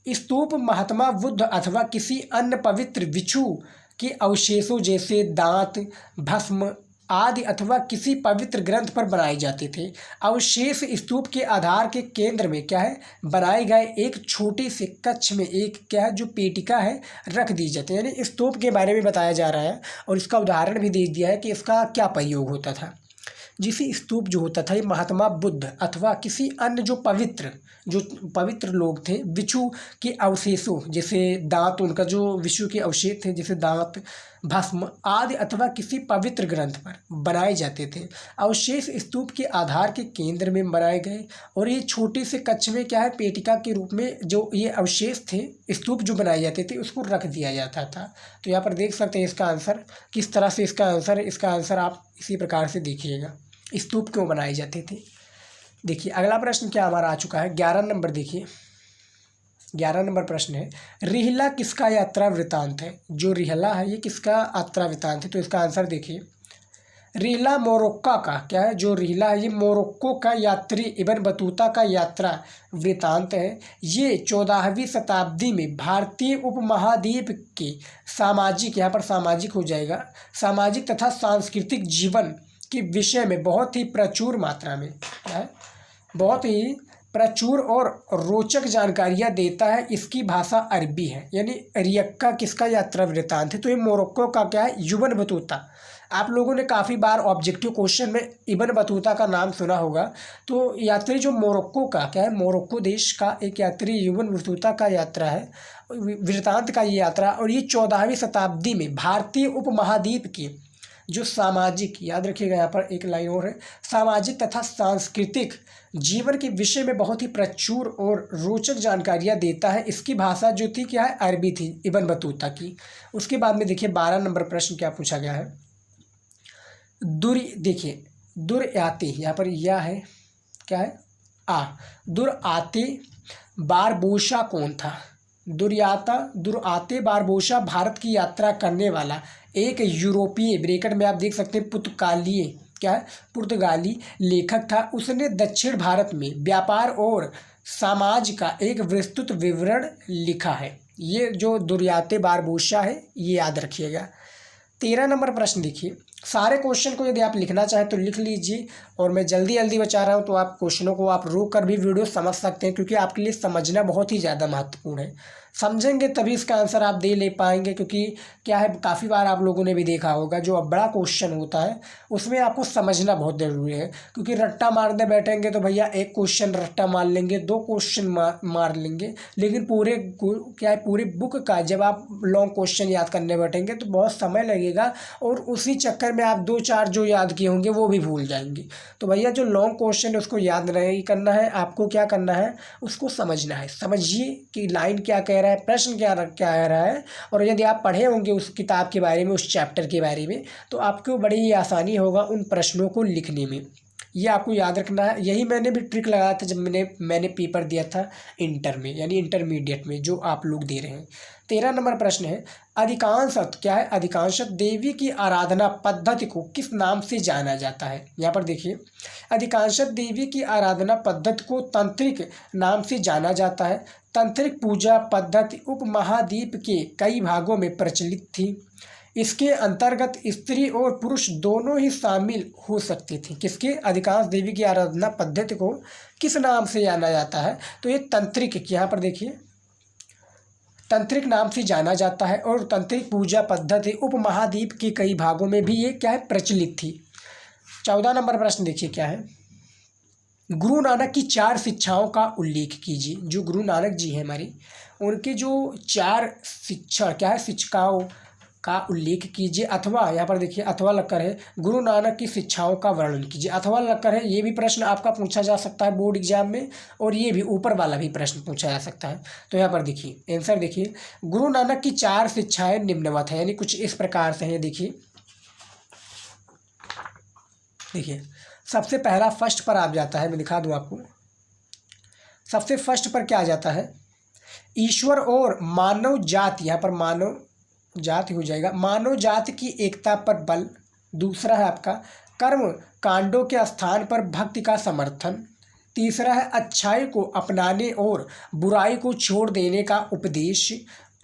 स्तूप महात्मा बुद्ध अथवा किसी अन्य पवित्र भिक्षु के अवशेषों जैसे दांत, भस्म आदि अथवा किसी पवित्र ग्रंथ पर बनाए जाते थे। अवशेष स्तूप के आधार के केंद्र में क्या है, बनाए गए एक छोटे से कक्ष में एक क्या है जो पेटिका है रख दी जाती है। यानी स्तूप के बारे में बताया जा रहा है और इसका उदाहरण भी दे दिया है कि इसका क्या प्रयोग होता था। जिसे स्तूप जो होता था ये महात्मा बुद्ध अथवा किसी अन्य जो पवित्र लोग थे, विष्णु के अवशेषों जैसे दांत, उनका जो विष्णु के अवशेष थे जैसे दांत, भस्म आदि अथवा किसी पवित्र ग्रंथ पर बनाए जाते थे। अवशेष स्तूप के आधार के केंद्र में बनाए गए और ये छोटे से कक्ष में क्या है पेटिका के रूप में जो ये अवशेष थे स्तूप जो बनाए जाते थे उसको रख दिया जाता था। तो यहाँ पर देख सकते हैं इसका आंसर किस तरह से, इसका आंसर आप इसी प्रकार से देखिएगा, स्तूप क्यों बनाए जाते थे। देखिए अगला प्रश्न क्या हमारा आ चुका है 11 नंबर। देखिए 11 नंबर प्रश्न है, रिहला किसका यात्रा वृतांत है? जो रिहला है ये किसका यात्रा वृतांत है? तो इसका आंसर देखिए, रिहला मोरक्को का क्या है, जो रिहला है ये मोरक्को का यात्री इब्न बतूता का यात्रा वृतांत है। ये 14वीं शताब्दी में भारतीय उपमहाद्वीप के सामाजिक, यहाँ पर सामाजिक हो जाएगा, सामाजिक तथा सांस्कृतिक जीवन के विषय में बहुत ही प्रचुर मात्रा में क्या है, बहुत ही प्रचुर और रोचक जानकारियाँ देता है। इसकी भाषा अरबी है। यानी रियक्का किसका यात्रा वृतांत है? तो ये मोरक्को का क्या है, इब्न बतूता। आप लोगों ने काफ़ी बार ऑब्जेक्टिव क्वेश्चन में इब्न बतूता का नाम सुना होगा। तो यात्री जो मोरक्को का क्या है, मोरक्को देश का एक यात्री इब्न बतूता का यात्रा है वृतांत का ये यात्रा, और ये 14वीं शताब्दी में भारतीय उपमहाद्वीप की जो सामाजिक, याद रखिएगा यहाँ पर एक लाइन और है, सामाजिक तथा सांस्कृतिक जीवन के विषय में बहुत ही प्रचुर और रोचक जानकारियाँ देता है। इसकी भाषा जो थी क्या है, अरबी थी इब्न बतूता की। उसके बाद में देखिए 12 नंबर प्रश्न क्या पूछा गया है, देखिए दुर्याते, यहाँ पर यह है क्या है दुर्याते बारबोसा कौन था? दुर्याते बारबोसा भारत की यात्रा करने वाला एक यूरोपीय, ब्रैकेट में आप देख सकते हैं पुर्तगाली लेखक था। उसने दक्षिण भारत में व्यापार और समाज का एक विस्तृत विवरण लिखा है। ये जो दुर्याते बारबोसा है ये याद रखिएगा। 13 नंबर प्रश्न देखिए, सारे क्वेश्चन को यदि आप लिखना चाहें तो लिख लीजिए, और मैं जल्दी बचा रहा हूं तो आप क्वेश्चनों को आप रोक कर भी वीडियो समझ सकते हैं, क्योंकि आपके लिए समझना बहुत ही ज़्यादा महत्वपूर्ण है। समझेंगे तभी इसका आंसर आप दे ले पाएंगे, क्योंकि क्या है काफ़ी बार आप लोगों ने भी देखा होगा जो बड़ा क्वेश्चन होता है उसमें आपको समझना बहुत ज़रूरी है। क्योंकि रट्टा मारने बैठेंगे तो भैया एक क्वेश्चन रट्टा मार लेंगे, 2 क्वेश्चन मार लेंगे, लेकिन पूरे बुक का जब आप लॉन्ग क्वेश्चन याद करने बैठेंगे तो बहुत समय लगेगा, और उसी चक्कर में आप 2-4 जो याद किए होंगे वो भी भूल जाएंगे। तो भैया जो लॉन्ग क्वेश्चन है उसको याद नहीं करना है, आपको क्या करना है, उसको समझना है। समझिए कि लाइन क्या कह रहा है, प्रश्न क्या कह रहा है, और यदि आप पढ़े होंगे उस किताब के बारे में, उस चैप्टर के बारे में, तो आपको बड़ी ही आसानी होगा उन प्रश्नों को लिखने में। ये आपको याद रखना है। यही मैंने भी ट्रिक लगाया था जब मैंने पेपर दिया था इंटर में, यानी इंटरमीडिएट में, जो आप लोग दे रहे हैं। 13 नंबर प्रश्न है, अधिकांशतः देवी की आराधना पद्धति को किस नाम से जाना जाता है? यहाँ पर देखिए, अधिकांशतः देवी की आराधना पद्धति को तंत्रिक नाम से जाना जाता है। तंत्रिक पूजा पद्धति उपमहाद्वीप के कई भागों में प्रचलित थी। इसके अंतर्गत स्त्री और पुरुष दोनों ही शामिल हो सकते थे। किसके? अधिकांश देवी की आराधना पद्धति को किस नाम से जाना जाता है? तो ये तंत्रिक, यहाँ पर देखिए तंत्रिक नाम से जाना जाता है, और तंत्रिक पूजा पद्धति उपमहाद्वीप के कई भागों में भी ये क्या है प्रचलित थी। 14 नंबर प्रश्न देखिए क्या है, गुरु नानक की 4 शिक्षाओं का उल्लेख कीजिए। जो गुरु नानक जी हैं हमारे, उनके जो 4 शिक्षा क्या है, शिक्षाओं का उल्लेख कीजिए। अथवा यहाँ पर देखिए अथवा लगकर है, गुरु नानक की शिक्षाओं का वर्णन कीजिए। अथवा लगकर है, ये भी प्रश्न आपका पूछा जा सकता है बोर्ड एग्जाम में, और ये भी ऊपर वाला भी प्रश्न पूछा जा सकता है। तो यहाँ पर देखिए आंसर देखिए, गुरु नानक की 4 शिक्षाएं निम्नवत है, यानी कुछ इस प्रकार से है। देखिए देखिए सबसे पहला फर्स्ट पर आ जाता है, मैं दिखा दूँ आपको। सबसे फर्स्ट पर क्या आ जाता है, ईश्वर और मानव जाति, यहाँ पर मानव जाति हो जाएगा, मानव जाति की एकता पर बल। दूसरा है आपका कर्म कांडों के स्थान पर भक्ति का समर्थन। तीसरा है अच्छाई को अपनाने और बुराई को छोड़ देने का उपदेश।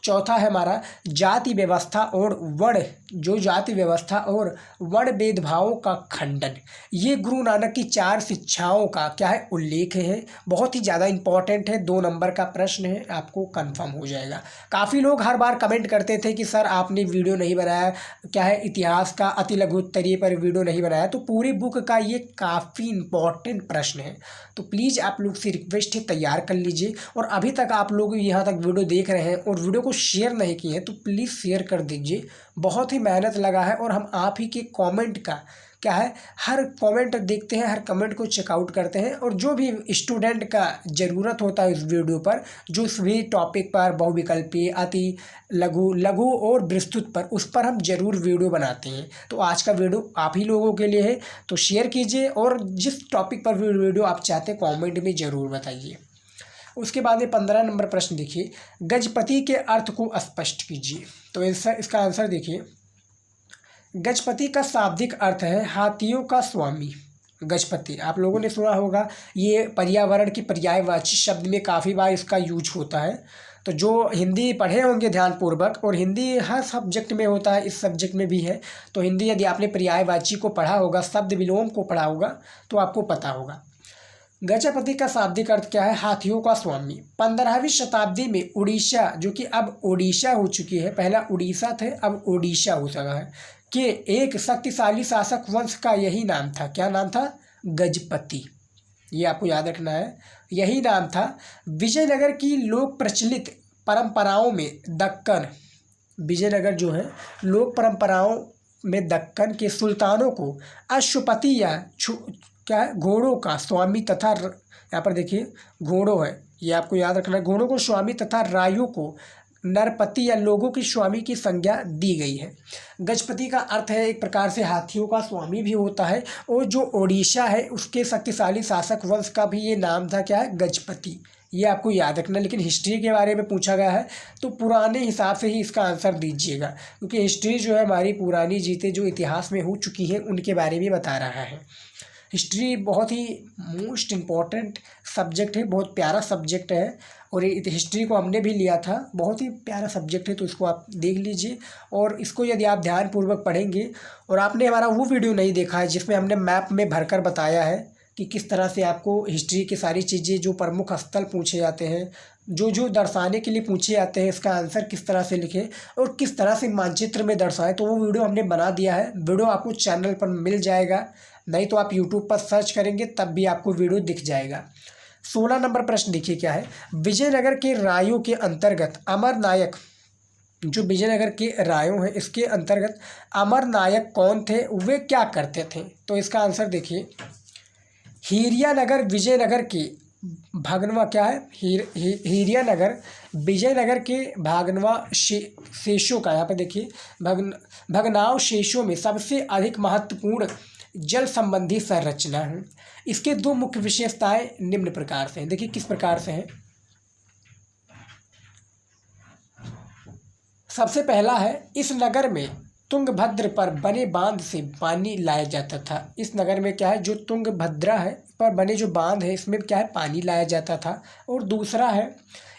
चौथा है हमारा जाति व्यवस्था और वर्ण, जो जाति व्यवस्था और वर्ण भेदभावों का खंडन। ये गुरु नानक की 4 शिक्षाओं का क्या है, उल्लेख है। बहुत ही ज़्यादा इंपॉर्टेंट है, 2 नंबर का प्रश्न है, आपको कंफर्म हो जाएगा। काफ़ी लोग हर बार कमेंट करते थे कि सर आपने वीडियो नहीं बनाया, क्या है इतिहास का अति लघु उत्तरीय पर वीडियो नहीं बनाया। तो पूरी बुक का ये काफ़ी इंपॉर्टेंट प्रश्न है, तो प्लीज़ आप लोग से रिक्वेस्ट है तैयार कर लीजिए। और अभी तक आप लोग यहाँ तक वीडियो देख रहे हैं और वीडियो को शेयर नहीं किए हैं तो प्लीज़ शेयर कर दीजिए। बहुत ही मेहनत लगा है और हम आप ही के कमेंट का क्या है, हर कमेंट देखते हैं, हर कमेंट को चेकआउट करते हैं। और जो भी स्टूडेंट का ज़रूरत होता है इस वीडियो पर, जो इस भी टॉपिक पर बहुविकल्पी अति लघु और विस्तृत पर, उस पर हम ज़रूर वीडियो बनाते हैं। तो आज का वीडियो आप ही लोगों के लिए है, तो शेयर कीजिए और जिस टॉपिक पर वीडियो आप चाहते हैं कॉमेंट में ज़रूर बताइए। उसके बाद में 15 नंबर प्रश्न देखिए, गजपति के अर्थ को स्पष्ट कीजिए। तो इसका आंसर देखिए, गजपति का शाब्दिक अर्थ है हाथियों का स्वामी। गजपति आप लोगों ने सुना होगा, ये पर्यावरण की पर्यायवाची शब्द में काफ़ी बार इसका यूज होता है। तो जो हिंदी पढ़े होंगे ध्यानपूर्वक, और हिंदी हर सब्जेक्ट में होता है, इस सब्जेक्ट में भी है, तो हिंदी यदि आपने पर्यायवाची को पढ़ा होगा, शब्द विलोम को पढ़ा होगा, तो आपको पता होगा। गजपति का शाब्दिक अर्थ क्या है, हाथियों का स्वामी। 15वीं शताब्दी में उड़ीसा, जो कि अब ओडिशा हो चुकी है, पहला उड़ीसा थे अब ओडिशा हो सका है, कि एक शक्तिशाली शासक वंश का यही नाम था। क्या नाम था, गजपति। ये आपको याद रखना है, यही नाम था। विजयनगर की लोक प्रचलित परंपराओं में दक्कन, विजयनगर जो है लोक परंपराओं में दक्कन के सुल्तानों को अश्वपति या क्या है, घोड़ों का स्वामी तथा, यहाँ पर देखिए घोड़ों है, ये आपको याद रखना है, घोड़ों को स्वामी तथा रायों को नरपति या लोगों की स्वामी की संज्ञा दी गई है। गजपति का अर्थ है एक प्रकार से हाथियों का स्वामी भी होता है, और जो ओडिशा है उसके शक्तिशाली शासक वंश का भी ये नाम था, क्या है, गजपति। ये आपको याद रखना। लेकिन हिस्ट्री के बारे में पूछा गया है तो पुराने हिसाब से ही इसका आंसर दीजिएगा, क्योंकि हिस्ट्री जो है हमारी पुरानी चीज़ें जो इतिहास में हो चुकी हैं उनके बारे में बता रहा है। हिस्ट्री बहुत ही मोस्ट इम्पॉर्टेंट सब्जेक्ट है, बहुत प्यारा सब्जेक्ट है, और ये हिस्ट्री को हमने भी लिया था, बहुत ही प्यारा सब्जेक्ट है, तो इसको आप देख लीजिए। और इसको यदि आप ध्यानपूर्वक पढ़ेंगे, और आपने हमारा वो वीडियो नहीं देखा है जिसमें हमने मैप में भरकर बताया है कि किस तरह से आपको हिस्ट्री की सारी चीज़ें, जो प्रमुख स्थल पूछे जाते हैं, जो दर्शाने के लिए पूछे जाते हैं, इसका आंसर किस तरह से लिखें और किस तरह से मानचित्र में दर्शाएं, तो वो वीडियो हमने बना दिया है। वीडियो आपको चैनल पर मिल जाएगा, नहीं तो आप यूट्यूब पर सर्च करेंगे तब भी आपको वीडियो दिख जाएगा। 16 नंबर प्रश्न देखिए क्या है, विजयनगर के रायों के अंतर्गत अमर नायक, जो विजयनगर के रायों हैं इसके अंतर्गत अमर नायक कौन थे, वे क्या करते थे। तो इसका आंसर देखिए, हीरियानगर विजयनगर के भागनवा, क्या है, हीरियानगर विजयनगर के भागनवा शेषों का, यहाँ पे देखिए भगनाव शेषों में सबसे अधिक महत्वपूर्ण जल संबंधी संरचना है। इसके 2 मुख्य विशेषताएं निम्न प्रकार से हैं। देखिए किस प्रकार से हैं। सबसे पहला है, इस नगर में तुंगभद्र पर बने बांध से पानी लाया जाता था। इस नगर में क्या है, जो तुंगभद्रा है पर बने जो बांध है इसमें क्या है, पानी लाया जाता था। और दूसरा है,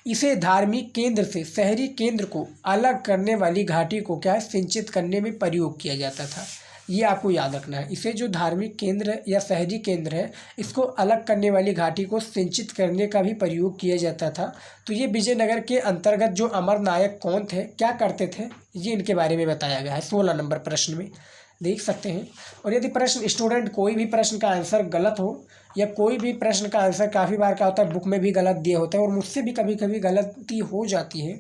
इसे धार्मिक केंद्र से शहरी केंद्र को अलग करने वाली घाटी को क्या है, सिंचित करने में प्रयोग किया जाता था। ये आपको याद रखना है, इसे जो धार्मिक केंद्र या शहरी केंद्र है इसको अलग करने वाली घाटी को सिंचित करने का भी प्रयोग किया जाता था। तो ये विजयनगर के अंतर्गत जो अमर नायक कौन थे, क्या करते थे, ये इनके बारे में बताया गया है 16 नंबर प्रश्न में, देख सकते हैं। और यदि प्रश्न स्टूडेंट कोई भी प्रश्न का आंसर गलत हो, या कोई भी प्रश्न का आंसर काफ़ी बार क्या होता है बुक में भी गलत दिए होते हैं, और मुझसे भी कभी कभी गलती हो जाती है,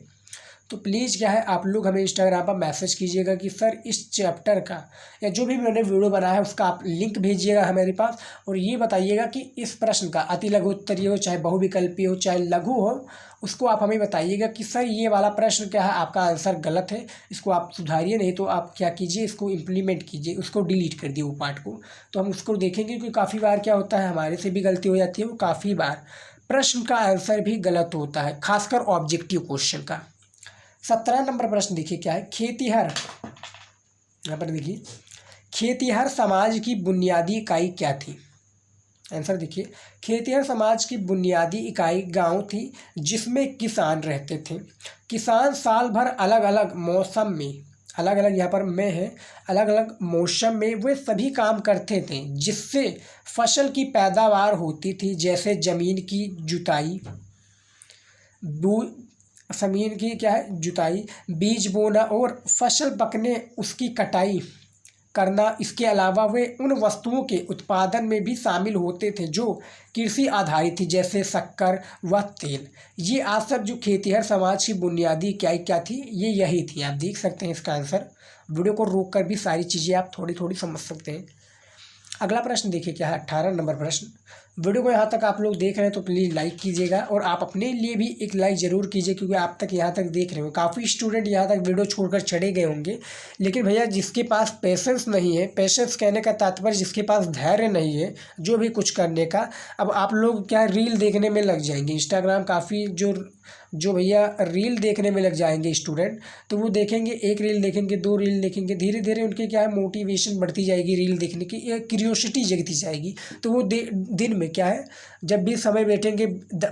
तो प्लीज़ क्या है आप लोग हमें इंस्टाग्राम पर मैसेज कीजिएगा कि सर इस चैप्टर का या जो भी मैंने वीडियो बनाया है उसका आप लिंक भेजिएगा हमारे पास, और ये बताइएगा कि इस प्रश्न का अति लघु उत्तरीय हो, चाहे बहुविकल्पीय हो, चाहे लघु हो, उसको आप हमें बताइएगा कि सर ये वाला प्रश्न क्या है, आपका आंसर गलत है, इसको आप सुधारिए, नहीं तो आप क्या कीजिए इसको इम्प्लीमेंट कीजिए, उसको डिलीट कर दिए वो पार्ट को। तो हम उसको देखेंगे क्योंकि काफ़ी बार क्या होता है हमारे से भी गलती हो जाती है, वो काफ़ी बार प्रश्न का आंसर भी गलत होता है, खासकर ऑब्जेक्टिव क्वेश्चन का। 17 नंबर प्रश्न देखिए क्या है, खेतिहर, यहाँ पर देखिए खेतिहर समाज की बुनियादी इकाई क्या थी। आंसर देखिए, खेतिहर समाज की बुनियादी इकाई गांव थी जिसमें किसान रहते थे। किसान साल भर अलग अलग मौसम में, अलग अलग यहाँ पर में है, अलग अलग मौसम में वे सभी काम करते थे जिससे फसल की पैदावार होती थी, जैसे ज़मीन की जुताई, ज़मीन की क्या है जुताई, बीज बोना और फसल पकने उसकी कटाई करना। इसके अलावा वे उन वस्तुओं के उत्पादन में भी शामिल होते थे जो कृषि आधारित थी, जैसे शक्कर व तेल। ये आज सब जो खेतिहर समाज की बुनियादी इकाई क्या थी, ये यही थी। आप देख सकते हैं इसका आंसर, वीडियो को रोक कर भी सारी चीज़ें आप थोड़ी थोड़ी समझ सकते हैं। अगला प्रश्न देखिए क्या है, 18 नंबर प्रश्न। वीडियो को यहाँ तक आप लोग देख रहे हैं तो प्लीज़ लाइक कीजिएगा, और आप अपने लिए भी एक लाइक ज़रूर कीजिए क्योंकि आप तक यहाँ तक देख रहे हो। काफ़ी स्टूडेंट यहाँ तक वीडियो छोड़कर चले गए होंगे, लेकिन भैया जिसके पास पेशेंस नहीं है, पेशेंस कहने का तात्पर्य जिसके पास धैर्य नहीं है जो भी कुछ करने का, अब आप लोग क्या रील देखने में लग जाएंगे। इंस्टाग्राम काफ़ी जो भैया रील देखने में लग जाएंगे स्टूडेंट, तो वो देखेंगे, एक रील देखेंगे, 2 रील देखेंगे, धीरे धीरे उनके क्या है मोटिवेशन बढ़ती जाएगी रील देखने की, क्यूरियोसिटी जगती जाएगी। तो वो दिन में क्या है जब भी समय बैठेंगे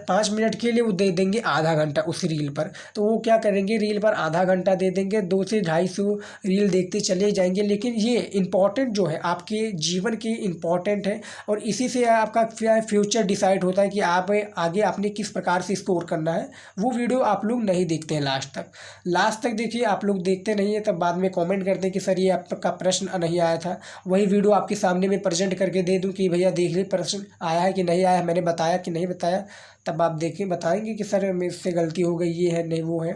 5 मिनट के लिए वो दे देंगे आधा घंटा उस रील पर। तो वो क्या करेंगे, रील पर आधा घंटा दे देंगे, 2 से 250 रील देखते चले जाएंगे। लेकिन ये इम्पॉर्टेंट जो है आपके जीवन के इम्पॉर्टेंट है, और इसी से आपका फ्यूचर डिसाइड होता है कि आप आगे आपने किस प्रकार से स्कोर करना है। वो वीडियो आप लोग नहीं देखते हैं लास्ट तक देखिए। आप लोग देखते नहीं है तब बाद में कमेंट करते हैं कि सर ये आपका प्रश्न नहीं आया था। वही वीडियो आपके सामने में प्रेजेंट करके दे दूं कि भैया देख लीजिए प्रश्न आया है कि नहीं आया, मैंने बताया कि नहीं बताया, तब आप देखें बताएंगे कि सर मेरे से गलती हो गई, ये है नहीं वो है।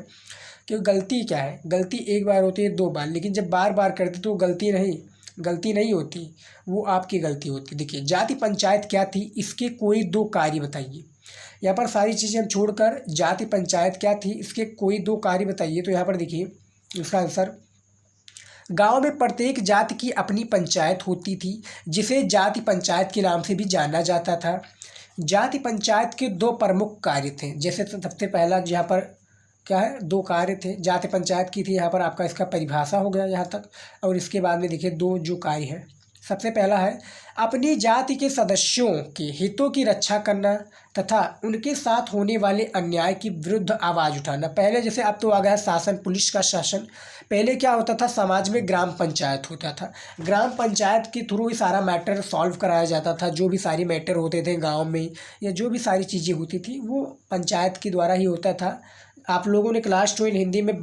क्योंकि गलती क्या है, गलती एक बार होती है 2 बार, लेकिन जब बार बार करते तो गलती नहीं होती, वो आपकी गलती होती। देखिए जाति पंचायत क्या थी, इसके कोई 2 कार्य बताइए। यहाँ पर सारी चीज़ें हम छोड़कर जाति पंचायत क्या थी इसके कोई 2 कार्य बताइए। तो यहाँ पर देखिए इसका आंसर, गांव में प्रत्येक जाति की अपनी पंचायत होती थी जिसे जाति पंचायत के नाम से भी जाना जाता था। जाति पंचायत के 2 प्रमुख कार्य थे, जैसे सबसे पहला यहाँ पर क्या है 2 कार्य थे जाति पंचायत की थी, यहाँ पर आपका इसका परिभाषा हो गया यहाँ तक। और इसके बाद में देखिए 2 जो कार्य है, सबसे पहला है अपनी जाति के सदस्यों के हितों की रक्षा करना तथा उनके साथ होने वाले अन्याय की विरुद्ध आवाज़ उठाना। पहले जैसे अब तो आ गया शासन, पुलिस का शासन। पहले क्या होता था, समाज में ग्राम पंचायत होता था, ग्राम पंचायत के थ्रू ही सारा मैटर सॉल्व कराया जाता था। जो भी सारी मैटर होते थे गांव में या जो भी सारी चीज़ें होती थी वो पंचायत के द्वारा ही होता था। आप लोगों ने क्लास 12 हिंदी में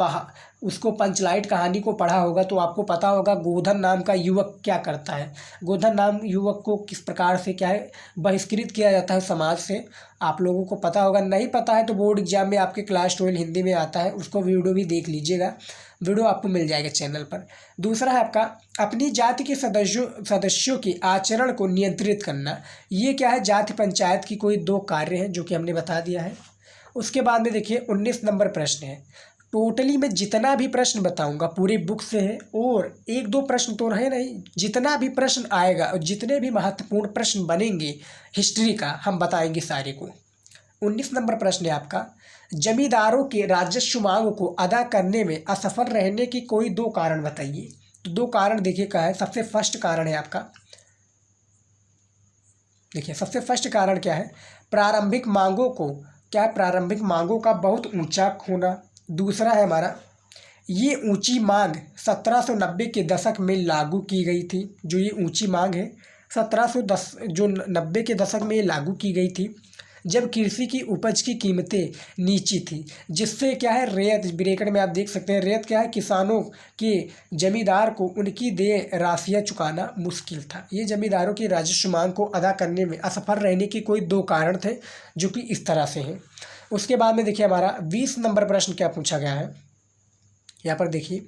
उसको पंचलाइट कहानी को पढ़ा होगा, तो आपको पता होगा गोधन नाम का युवक क्या करता है। गोधन नाम युवक को किस प्रकार से क्या है बहिष्कृत किया जाता है समाज से, आप लोगों को पता होगा। नहीं पता है तो बोर्ड एग्जाम में आपके क्लास 12 हिंदी में आता है, उसको वीडियो भी देख लीजिएगा, वीडियो आपको मिल जाएगा चैनल पर। दूसरा है आपका अपनी जाति के सदस्यों के आचरण को नियंत्रित करना। ये क्या है, जाति पंचायत की कोई 2 कार्य हैं जो कि हमने बता दिया है। उसके बाद में देखिए 19 नंबर प्रश्न है। टोटली मैं जितना भी प्रश्न बताऊंगा पूरी बुक से है, और 1-2 प्रश्न तो रहे नहीं, जितना भी प्रश्न आएगा और जितने भी महत्वपूर्ण प्रश्न बनेंगे हिस्ट्री का हम बताएंगे सारे को। 19 नंबर प्रश्न है आपका, जमींदारों के राजस्व मांग को अदा करने में असफल रहने की कोई 2 कारण बताइए। तो 2 कारण देखिए क्या है। सबसे फर्स्ट कारण है आपका, देखिए सबसे फर्स्ट कारण क्या है, प्रारंभिक मांगों को क्या है, प्रारंभिक मांगों का बहुत ऊंचा होना। दूसरा है हमारा, ये ऊंची मांग 1790 के दशक में लागू की गई थी। जो ये ऊंची मांग है 1790 के दशक में ये लागू की गई थी जब कृषि की उपज की कीमतें नीची थी, जिससे क्या है रेत, ब्रैकेट में आप देख सकते हैं रेत क्या है, किसानों के जमींदार को उनकी देय राशियाँ चुकाना मुश्किल था। ये जमींदारों की राजस्व मांग को अदा करने में असफल रहने के कोई 2 कारण थे, जो कि इस तरह से हैं। उसके बाद में देखिए हमारा 20 नंबर प्रश्न क्या पूछा गया है। यहाँ पर देखिए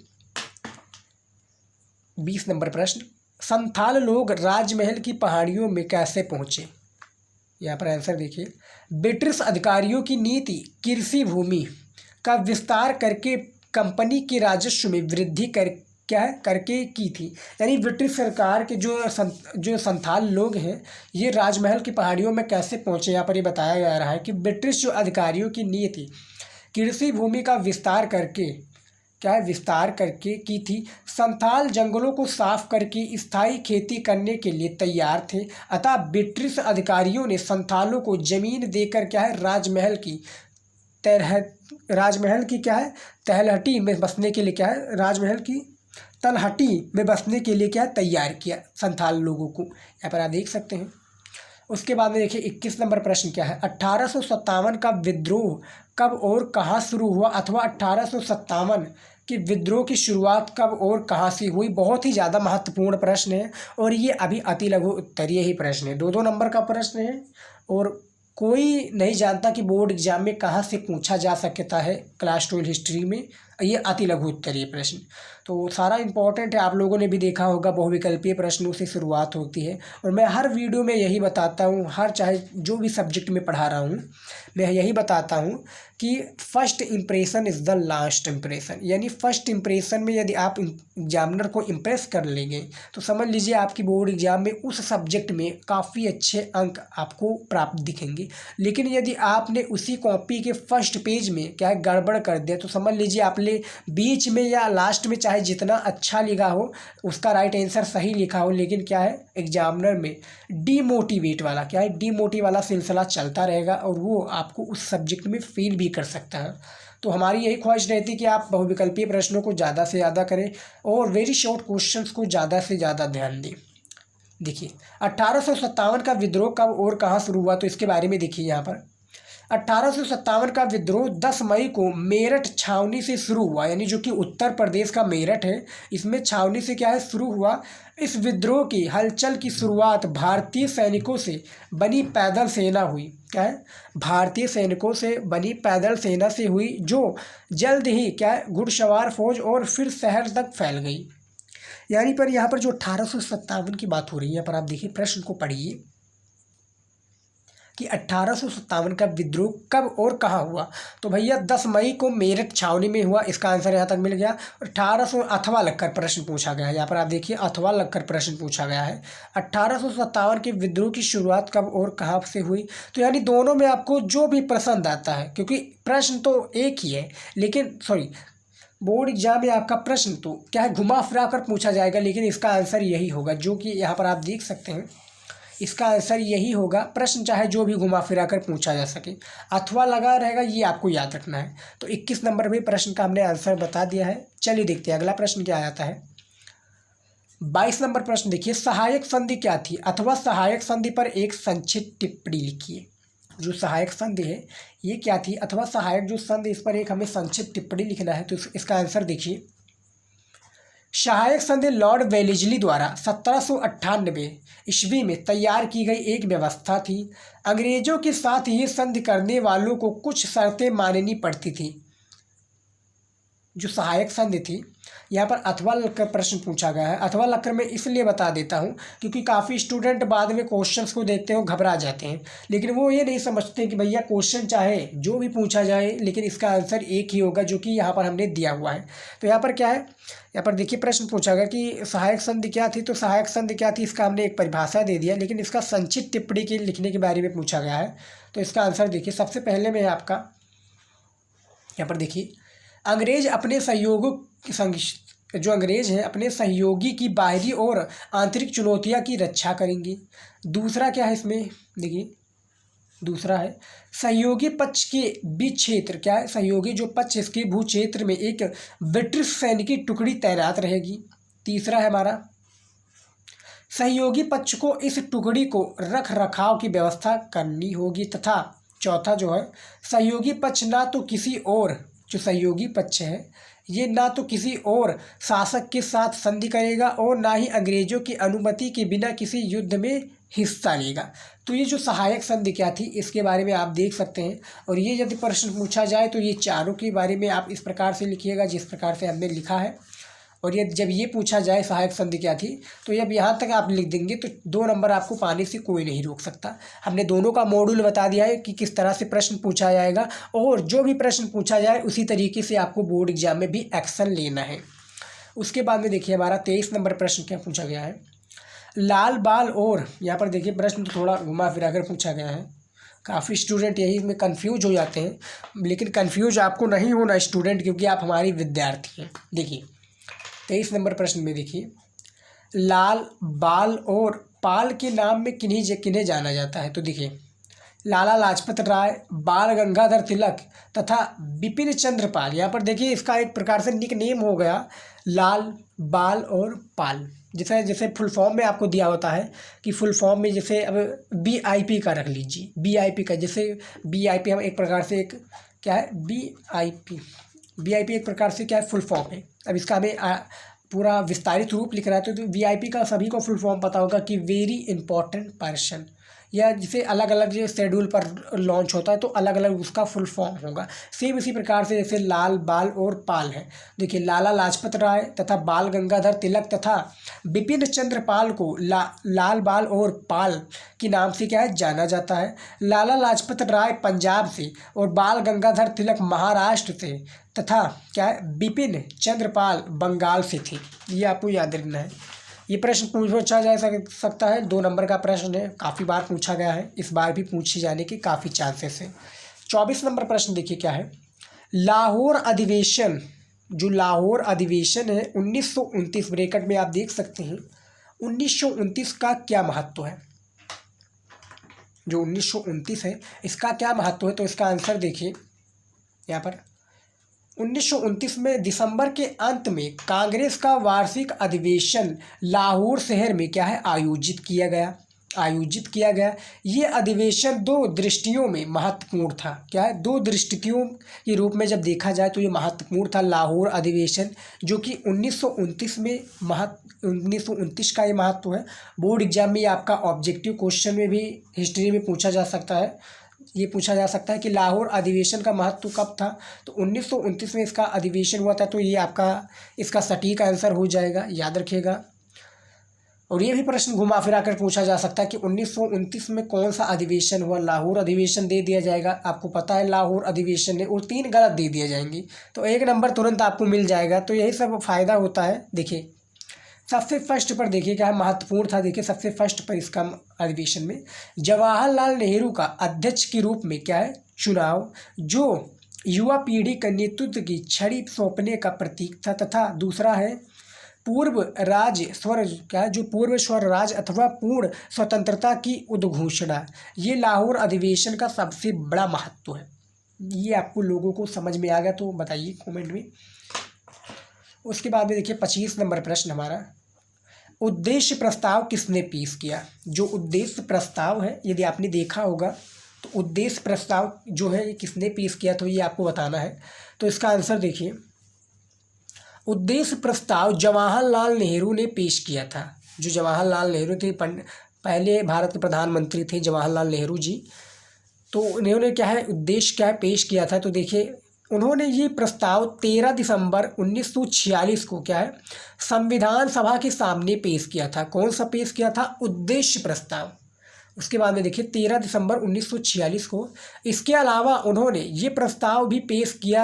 20 नंबर प्रश्न, संथाल लोग राजमहल की पहाड़ियों में कैसे पहुँचे? यहाँ पर आंसर देखिए, ब्रिटिश अधिकारियों की नीति कृषि भूमि का विस्तार करके कंपनी के राजस्व में वृद्धि करके की थी। यानी ब्रिटिश सरकार के जो संथाल लोग हैं ये राजमहल की पहाड़ियों में कैसे पहुँचे, यहाँ पर ये बताया जा रहा है कि ब्रिटिश जो अधिकारियों की नीति कृषि भूमि का विस्तार करके की थी। संथाल जंगलों को साफ करके स्थायी खेती करने के लिए तैयार थे, अतः ब्रिटिश अधिकारियों ने संथालों को जमीन देकर राजमहल की तलहटी में बसने के लिए तैयार किया संथाल लोगों को। यहाँ पर आप देख सकते हैं। उसके बाद में देखिए 21 नंबर प्रश्न क्या है, 1857 का विद्रोह कब और कहाँ शुरू हुआ, अथवा 1857 के विद्रोह की शुरुआत कब और कहाँ से हुई? बहुत ही ज़्यादा महत्वपूर्ण प्रश्न है और ये अभी अति लघु उत्तरीय ही प्रश्न है, 2-2 नंबर का प्रश्न है और कोई नहीं जानता कि बोर्ड एग्जाम में कहाँ से पूछा जा सकता है क्लास 12 हिस्ट्री में। ये अति लघु उत्तरीय प्रश्न तो सारा इंपॉर्टेंट है, आप लोगों ने भी देखा होगा बहुविकल्पीय प्रश्नों से शुरुआत होती है और मैं हर वीडियो में यही बताता हूँ, चाहे जो भी सब्जेक्ट में पढ़ा रहा हूँ मैं यही बताता हूँ कि first impression is the last impression. यानी फर्स्ट इम्प्रेशन में यदि आप एग्जामिनर को इम्प्रेस कर लेंगे तो समझ लीजिए आपकी बोर्ड एग्जाम में उस सब्जेक्ट में काफ़ी अच्छे अंक आपको प्राप्त दिखेंगे। लेकिन यदि आपने उसी कॉपी के फर्स्ट पेज में गड़बड़ कर दिया तो समझ लीजिए आपने बीच में या लास्ट में चाहे जितना अच्छा लिखा हो उसका राइट आंसर सही लिखा हो, लेकिन एग्जामिनर में डीमोटिवेट वाला सिलसिला चलता रहेगा और वो आपको उस सब्जेक्ट में फेल भी कर सकता है। तो हमारी यही ख्वाहिश रहती है कि आप बहुविकल्पीय प्रश्नों को ज़्यादा से ज़्यादा करें और वेरी शॉर्ट क्वेश्चंस को ज़्यादा से ज़्यादा ध्यान दें। देखिए 1857 का विद्रोह कब और कहाँ शुरू हुआ, तो इसके बारे में देखिए यहाँ पर 1857 का विद्रोह 10 मई को मेरठ छावनी से शुरू हुआ, यानी जो कि उत्तर प्रदेश का मेरठ है इसमें छावनी से शुरू हुआ। इस विद्रोह की हलचल की शुरुआत भारतीय सैनिकों से बनी पैदल सेना हुई। भारतीय सैनिकों से बनी पैदल सेना से हुई, जो जल्द ही घुड़सवार फौज और फिर शहर तक फैल गई। यानी पर यहाँ पर जो 1857 की बात हो रही है, यहाँ पर आप देखिए प्रश्न को पढ़िए कि 1857 का विद्रोह कब और कहाँ हुआ। तो भैया 10 मई को मेरठ छावनी में हुआ, इसका आंसर यहाँ तक मिल गया। 1800 अथवा लगकर प्रश्न पूछा गया है, यहाँ पर आप देखिए अथवा लगकर प्रश्न पूछा गया है। 1857 के विद्रोह की शुरुआत कब और कहाँ से हुई, तो यानी दोनों में आपको जो भी पसंद आता है, क्योंकि प्रश्न तो एक ही है, लेकिन बोर्ड एग्जाम में आपका प्रश्न तो घुमा फिरा कर पूछा जाएगा, लेकिन इसका आंसर यही होगा जो कि यहाँ पर आप देख सकते हैं। इसका आंसर यही होगा, प्रश्न चाहे जो भी घुमा फिरा कर पूछा जा सके, अथवा लगा रहेगा, ये आपको याद रखना है। तो 21 नंबर में प्रश्न का हमने आंसर बता दिया है। चलिए देखते हैं अगला प्रश्न क्या आता है। 22 नंबर प्रश्न देखिए, सहायक संधि क्या थी, अथवा सहायक संधि पर एक संक्षिप्त टिप्पणी लिखिए। जो सहायक संधि है ये क्या थी, अथवा सहायक जो संधि, इस पर एक हमें संक्षिप्त टिप्पणी लिखना है। तो इसका आंसर देखिए, सहायक संधि लॉर्ड वेलेस्ली द्वारा 1798 ईस्वी में तैयार की गई एक व्यवस्था थी। अंग्रेजों के साथ ये संधि करने वालों को कुछ शर्तें माननी पड़ती थी। जो सहायक संधि थी, यहाँ पर अथवा लगकर प्रश्न पूछा गया है। अथवा लगकर मैं इसलिए बता देता हूँ क्योंकि काफ़ी स्टूडेंट बाद में क्वेश्चंस को देखते हो घबरा जाते हैं, लेकिन वो ये नहीं समझते कि भैया क्वेश्चन चाहे जो भी पूछा जाए लेकिन इसका आंसर एक ही होगा, जो कि यहाँ पर हमने दिया हुआ है। तो यहाँ पर क्या है, यहाँ पर देखिए प्रश्न पूछा गया कि सहायक संधि क्या थी। तो सहायक संधि क्या थी, इसका हमने एक परिभाषा दे दिया, लेकिन इसका संक्षिप्त टिप्पणी के लिखने के बारे में पूछा गया है। तो इसका आंसर देखिए, सबसे पहले में आपका यहाँ पर देखिए, अंग्रेज अपने सहयोगी की बाहरी और आंतरिक चुनौतियां की रक्षा करेंगी। दूसरा क्या है इसमें देखिए, दूसरा है सहयोगी पक्ष के बीच क्षेत्र, क्या है सहयोगी जो पक्ष, इसके भू क्षेत्र में एक ब्रिटिश सैनिकी टुकड़ी तैनात रहेगी। तीसरा है हमारा, सहयोगी पक्ष को इस टुकड़ी को रख रखाव की व्यवस्था करनी होगी। तथा चौथा जो है, सहयोगी पक्ष ना तो किसी और, जो सहयोगी पक्ष है ये ना तो किसी और शासक के साथ संधि करेगा और ना ही अंग्रेजों की अनुमति के बिना किसी युद्ध में हिस्सा लेगा। तो ये जो सहायक संधि क्या थी इसके बारे में आप देख सकते हैं। और ये यदि प्रश्न पूछा जाए तो ये चारों के बारे में आप इस प्रकार से लिखिएगा जिस प्रकार से हमने लिखा है। और ये जब ये पूछा जाए सहायक संधि क्या थी तो जब यहाँ तक आप लिख देंगे तो 2 नंबर आपको पाने से कोई नहीं रोक सकता। हमने दोनों का मॉड्यूल बता दिया है कि किस तरह से प्रश्न पूछा जाएगा, और जो भी प्रश्न पूछा जाए उसी तरीके से आपको बोर्ड एग्जाम में भी एक्शन लेना है। उसके बाद में देखिए हमारा 23 नंबर प्रश्न क्या पूछा गया है। लाल बाल और यहाँ पर देखिए प्रश्न तो थोड़ा घुमा फिरा कर पूछा गया है, काफ़ी स्टूडेंट यही में कंफ्यूज हो जाते हैं, लेकिन कंफ्यूज आपको नहीं होना स्टूडेंट, क्योंकि आप हमारी विद्यार्थी हैं। देखिए 23 नंबर प्रश्न में देखिए, लाल बाल और पाल के नाम में किन्हें जाना जाता है। तो देखिए लाला लाजपत राय, बाल गंगाधर तिलक तथा बिपिन चंद्र पाल। यहाँ पर देखिए इसका एक प्रकार से निक नेम हो गया लाल बाल और पाल। जैसे जैसे फुल फॉर्म में आपको दिया होता है कि फुल फॉर्म में जैसे अब BIP का रख लीजिए, BIP का, जैसे BIP हम एक प्रकार से एक क्या है BIP एक प्रकार से क्या है फुल फॉर्म है। अब इसका हमें पूरा विस्तारित रूप लिख रहा है तो VIP का सभी को फुल फॉर्म पता होगा कि वेरी इंपॉर्टेंट पर्सन, या जिसे अलग अलग जो शेड्यूल पर लॉन्च होता है तो अलग अलग उसका फुल फॉर्म होगा। सेम इसी प्रकार से जैसे लाल बाल और पाल है, देखिए लाला लाजपत राय तथा बाल गंगाधर तिलक तथा बिपिन चंद्र पाल को लाल बाल और पाल के नाम से क्या है जाना जाता है। लाला लाजपत राय पंजाब से और बाल गंगाधर तिलक महाराष्ट्र से तथा क्या है बिपिन चंद्र पाल बंगाल से थे। ये आपको याद रखना है। ये प्रश्न पूछा जा सकता है, 2 नंबर का प्रश्न है, काफ़ी बार पूछा गया है, इस बार भी पूछे जाने के काफ़ी चांसेस हैं। 24 नंबर प्रश्न देखिए क्या है। लाहौर अधिवेशन, जो लाहौर अधिवेशन है 1929, ब्रैकेट में आप देख सकते हैं 1929 का क्या महत्व है। जो 1929 है इसका क्या महत्व है, तो इसका आंसर देखिए यहाँ पर 1929 में दिसंबर के अंत में कांग्रेस का वार्षिक अधिवेशन लाहौर शहर में क्या है आयोजित किया गया। ये अधिवेशन 2 दृष्टियों में महत्वपूर्ण था। क्या है, 2 दृष्टियों के रूप में जब देखा जाए तो ये महत्वपूर्ण था लाहौर अधिवेशन, जो कि 1929 में 1929 का ये महत्व है। बोर्ड एग्जाम में आपका ऑब्जेक्टिव क्वेश्चन में भी हिस्ट्री में पूछा जा सकता है। ये पूछा जा सकता है कि लाहौर अधिवेशन का महत्व कब था, तो 1929 में इसका अधिवेशन हुआ था। तो ये आपका इसका सटीक आंसर हो जाएगा, याद रखिएगा। और ये भी प्रश्न घुमा फिरा कर पूछा जा सकता है कि 1929 में कौन सा अधिवेशन हुआ। लाहौर अधिवेशन दे दिया जाएगा, आपको पता है लाहौर अधिवेशन है, और 3 गलत दे दिए जाएंगे तो 1 नंबर तुरंत आपको मिल जाएगा। तो यही सब फ़ायदा होता है। देखिए सबसे फर्स्ट पर देखिए क्या महत्वपूर्ण था। देखिए सबसे फर्स्ट पर इसका अधिवेशन में जवाहरलाल नेहरू का अध्यक्ष के रूप में क्या है चुनाव, जो युवा पीढ़ी का नेतृत्व की छड़ी सौंपने का प्रतीक था। तथा दूसरा है पूर्व राज स्वराज, क्या है जो पूर्व स्वराज अथवा पूर्ण स्वतंत्रता की उद्घोषणा। ये लाहौर अधिवेशन का सबसे बड़ा महत्व है। ये आपको लोगों को समझ में आ गया तो बताइए कमेंट में। उसके बाद में देखिए 25 नंबर प्रश्न हमारा, उद्देश्य प्रस्ताव किसने पेश किया। जो उद्देश्य प्रस्ताव है यदि आपने देखा होगा तो उद्देश्य प्रस्ताव जो है ये किसने पेश किया, तो ये आपको बताना है। तो इसका आंसर देखिए उद्देश्य प्रस्ताव जवाहरलाल नेहरू ने पेश किया था। जो जवाहरलाल नेहरू थे पहले भारत के प्रधानमंत्री थे जवाहरलाल नेहरू जी, तो उन्होंने क्या है उद्देश्य क्या है पेश किया था। तो देखिए उन्होंने ये प्रस्ताव 13 दिसंबर 1946 को क्या है संविधान सभा के सामने पेश किया था। कौन सा पेश किया था, उद्देश्य प्रस्ताव। उसके बाद में देखिए 13 दिसंबर 1946 को। इसके अलावा उन्होंने ये प्रस्ताव भी क्या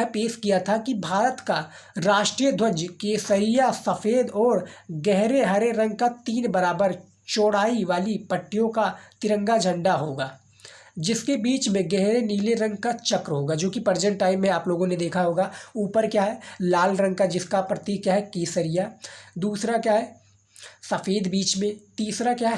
है पेश किया था कि भारत का राष्ट्रीय ध्वज केसरिया सफ़ेद और गहरे हरे रंग का 3 बराबर चौड़ाई वाली पट्टियों का तिरंगा झंडा होगा, जिसके बीच में गहरे नीले रंग का चक्र होगा, जो कि प्रेजेंट टाइम में आप लोगों ने देखा होगा। ऊपर क्या है लाल रंग का, जिसका प्रतीक क्या है केसरिया। दूसरा क्या है सफ़ेद बीच में। तीसरा क्या है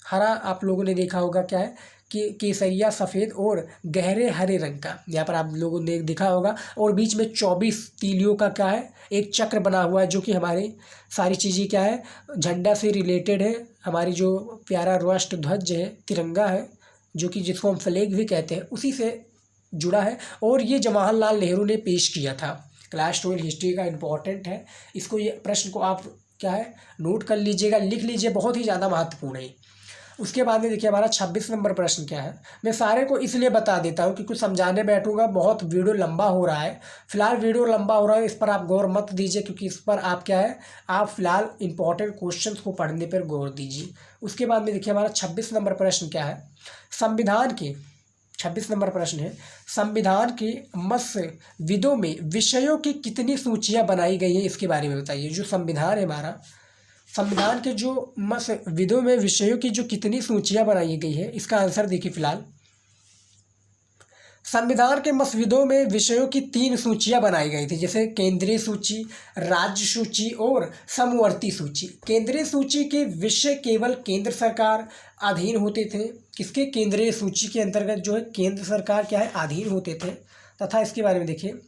हरा आप लोगों ने देखा होगा क्या है कि केसरिया सफ़ेद और गहरे हरे रंग का, यहाँ पर आप लोगों ने देखा होगा। और बीच में 24 तीलियों का क्या है एक चक्र बना हुआ है, जो कि हमारे सारी चीज़ें क्या है झंडा से रिलेटेड है। हमारी जो प्यारा राष्ट्र ध्वज है तिरंगा है, जो कि जिसको हम फ्लैग भी कहते हैं, उसी से जुड़ा है। और ये जवाहरलाल नेहरू ने पेश किया था। क्लास 12 हिस्ट्री का इम्पोर्टेंट है, इसको ये प्रश्न को आप क्या है, नोट कर लीजिएगा, लिख लीजिए, बहुत ही ज़्यादा महत्वपूर्ण है। उसके बाद में देखिए हमारा 26 नंबर प्रश्न क्या है। मैं सारे को इसलिए बता देता हूँ कि कुछ समझाने बैठूंगा, बहुत वीडियो लंबा हो रहा है। फिलहाल वीडियो लंबा हो रहा है, इस पर आप गौर मत दीजिए, क्योंकि इस पर आप क्या है, आप फिलहाल इंपॉर्टेंट क्वेश्चंस को पढ़ने पर गौर दीजिए। उसके बाद में देखिए हमारा 26 नंबर प्रश्न क्या है। संविधान के 26 नंबर प्रश्न है, संविधान के मसविदों में विषयों की कितनी सूचियाँ बनाई गई हैं, इसके बारे में बताइए। जो संविधान है हमारा, संविधान के जो मसविदों में विषयों की जो कितनी सूचियाँ बनाई गई है, इसका आंसर देखिए। फिलहाल संविधान के मसविदों में विषयों की 3 सूचियाँ बनाई गई थी, जैसे केंद्रीय सूची, राज्य सूची और समवर्ती सूची। केंद्रीय सूची के विषय केवल केंद्र सरकार अधीन होते थे। किसके, केंद्रीय सूची के अंतर्गत जो है केंद्र सरकार क्या है, अधीन होते थे, तथा इसके बारे में देखिए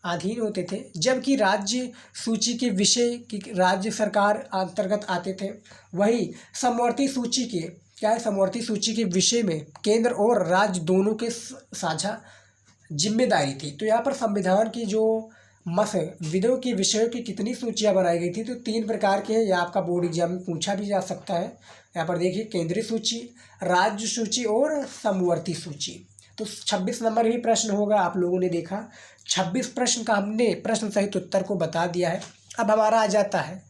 अधीन होते थे। जबकि राज्य सूची के विषय की राज्य सरकार अंतर्गत आते थे। वही समवर्ती सूची के क्या है, समवर्ती सूची के विषय में केंद्र और राज्य दोनों के साझा जिम्मेदारी थी। तो यहाँ पर संविधान की जो मसविदों के विषयों की कितनी सूचियाँ बनाई गई थी, तो 3 प्रकार के हैं। यह आपका बोर्ड एग्जाम में पूछा भी जा सकता है। यहाँ पर देखिए केंद्रीय सूची, राज्य सूची और समवर्ती सूची। तो 26 नंबर ही प्रश्न होगा। आप लोगों ने देखा 26 प्रश्न का हमने प्रश्न सहित उत्तर को बता दिया है। अब हमारा आ जाता है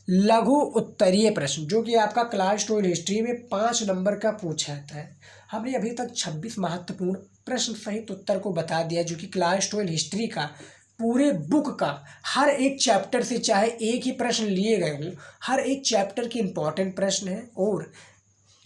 लघु उत्तरीय प्रश्न, जो कि आपका क्लास 12 हिस्ट्री में 5 नंबर का पूछा जाता है। हमने अभी तक 26 महत्वपूर्ण प्रश्न सहित उत्तर को बता दिया, जो कि क्लास 12 हिस्ट्री का पूरे बुक का हर एक चैप्टर से, चाहे एक ही प्रश्न लिए गए हों, हर एक चैप्टर के इम्पॉर्टेंट प्रश्न हैं और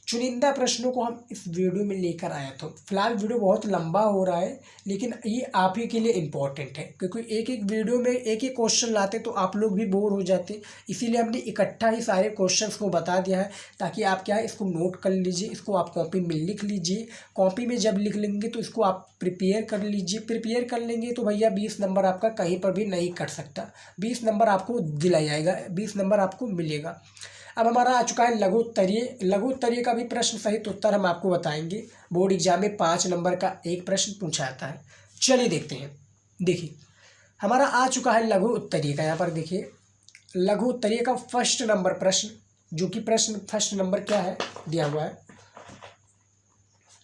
चुनिंदा प्रश्नों को हम इस वीडियो में लेकर आए। तो फिलहाल वीडियो बहुत लंबा हो रहा है, लेकिन ये आप ही के लिए इम्पॉर्टेंट है, क्योंकि एक एक वीडियो में एक एक क्वेश्चन लाते तो आप लोग भी बोर हो जाते। इसीलिए हमने इकट्ठा ही सारे क्वेश्चंस को बता दिया है, ताकि आप क्या है, इसको नोट कर लीजिए, इसको आप कॉपी में लिख लीजिए। कॉपी में जब लिख लेंगे तो इसको आप प्रिपेयर कर लीजिए। प्रिपेयर कर लेंगे तो भैया 20 नंबर आपका कहीं पर भी नहीं कट सकता, 20 नंबर आपको दिया जाएगा, 20 नंबर आपको मिलेगा। अब हमारा आ चुका है लघु उत्तरीय। लघु उत्तरीय का भी प्रश्न सहित उत्तर हम आपको बताएंगे। बोर्ड एग्जाम में 5 नंबर का एक प्रश्न पूछा जाता है। चलिए देखते हैं। देखिए हमारा आ चुका है लघु उत्तरीय का। यहाँ पर देखिए लघु उत्तरीय का फर्स्ट नंबर प्रश्न, जो कि प्रश्न फर्स्ट नंबर क्या है दिया हुआ है।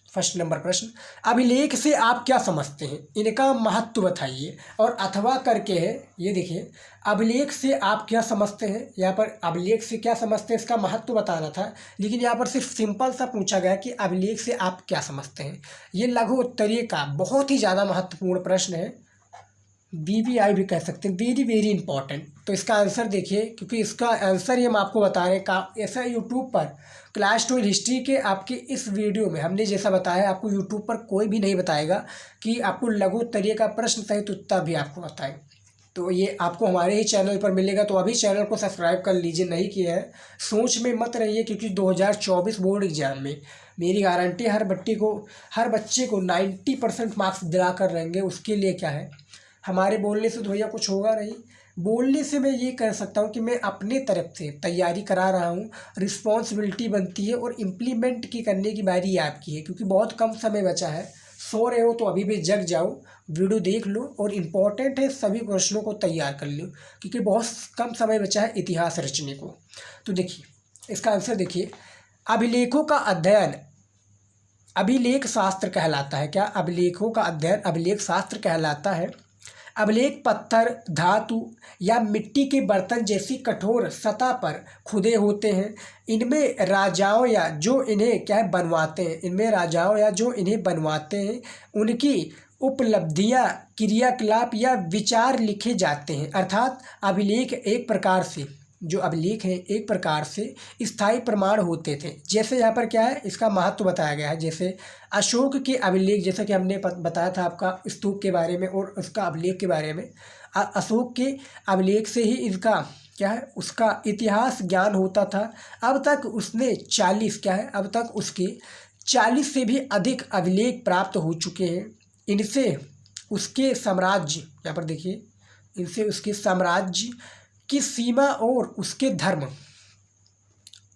फर्स्ट नंबर प्रश्न, अभिलेख से आप क्या समझते हैं, इनका महत्व बताइए। और अथवा करके है, ये देखिए अभिलेख से आप क्या समझते हैं। यहाँ पर अभिलेख से क्या समझते हैं इसका महत्व बताना था, लेकिन यहाँ पर सिर्फ सिंपल सा पूछा गया कि अभिलेख से आप क्या समझते हैं। ये लघु उत्तरीय का बहुत ही ज़्यादा महत्वपूर्ण प्रश्न है, BBI भी कह सकते हैं, वेरी वेरी इंपॉर्टेंट। तो इसका आंसर देखिए, क्योंकि इसका आंसर ही हम आपको बता रहे हैं का ऐसा यूट्यूब पर क्लास 12 हिस्ट्री के आपके इस वीडियो में हमने जैसा बताया, आपको यूट्यूब पर कोई भी नहीं बताएगा कि आपको लघु उत्तरीय का प्रश्न सहित उत्तर भी आपको बताए। तो ये आपको हमारे ही चैनल पर मिलेगा। तो अभी चैनल को सब्सक्राइब कर लीजिए, नहीं किया है सोच में मत रहिए, क्योंकि 2024 बोर्ड एग्जाम में मेरी गारंटी हर बच्चे को 90% मार्क्स दिला कर रहेंगे। उसके लिए क्या है, हमारे बोलने से तो भैया कुछ होगा नहीं। बोलने से मैं ये कह सकता हूँ कि मैं अपने तरफ से तैयारी करा रहा हूँ, रिस्पॉन्सिबिलिटी बनती है और इम्प्लीमेंट की करने की बारी आपकी है, क्योंकि बहुत कम समय बचा है। सो रहे हो तो अभी भी जग जाओ, वीडियो देख लो और इम्पॉर्टेंट है सभी प्रश्नों को तैयार कर लो, क्योंकि बहुत कम समय बचा है इतिहास रचने को। तो देखिए इसका आंसर देखिए, अभिलेखों का अध्ययन अभिलेख शास्त्र कहलाता है। क्या, अभिलेखों का अध्ययन अभिलेख शास्त्र कहलाता है। अभिलेख पत्थर, धातु या मिट्टी के बर्तन जैसी कठोर सतह पर खुदे होते हैं। इनमें राजाओं या जो इन्हें क्या है बनवाते हैं, उनकी उपलब्धियां, क्रियाकलाप या विचार लिखे जाते हैं। अर्थात अभिलेख एक प्रकार से स्थायी प्रमाण होते थे। जैसे यहाँ पर क्या है, इसका महत्व बताया गया है। जैसे अशोक के अभिलेख, जैसा कि हमने बताया था आपका स्तूप के बारे में और उसका अभिलेख के बारे में। अशोक के अभिलेख से ही इसका क्या है, उसका इतिहास ज्ञान होता था। अब तक उसके 40 से भी अधिक अभिलेख प्राप्त हो चुके हैं। इनसे उसके साम्राज्य, यहाँ पर देखिए, इनसे उसके साम्राज्य की सीमा और उसके धर्म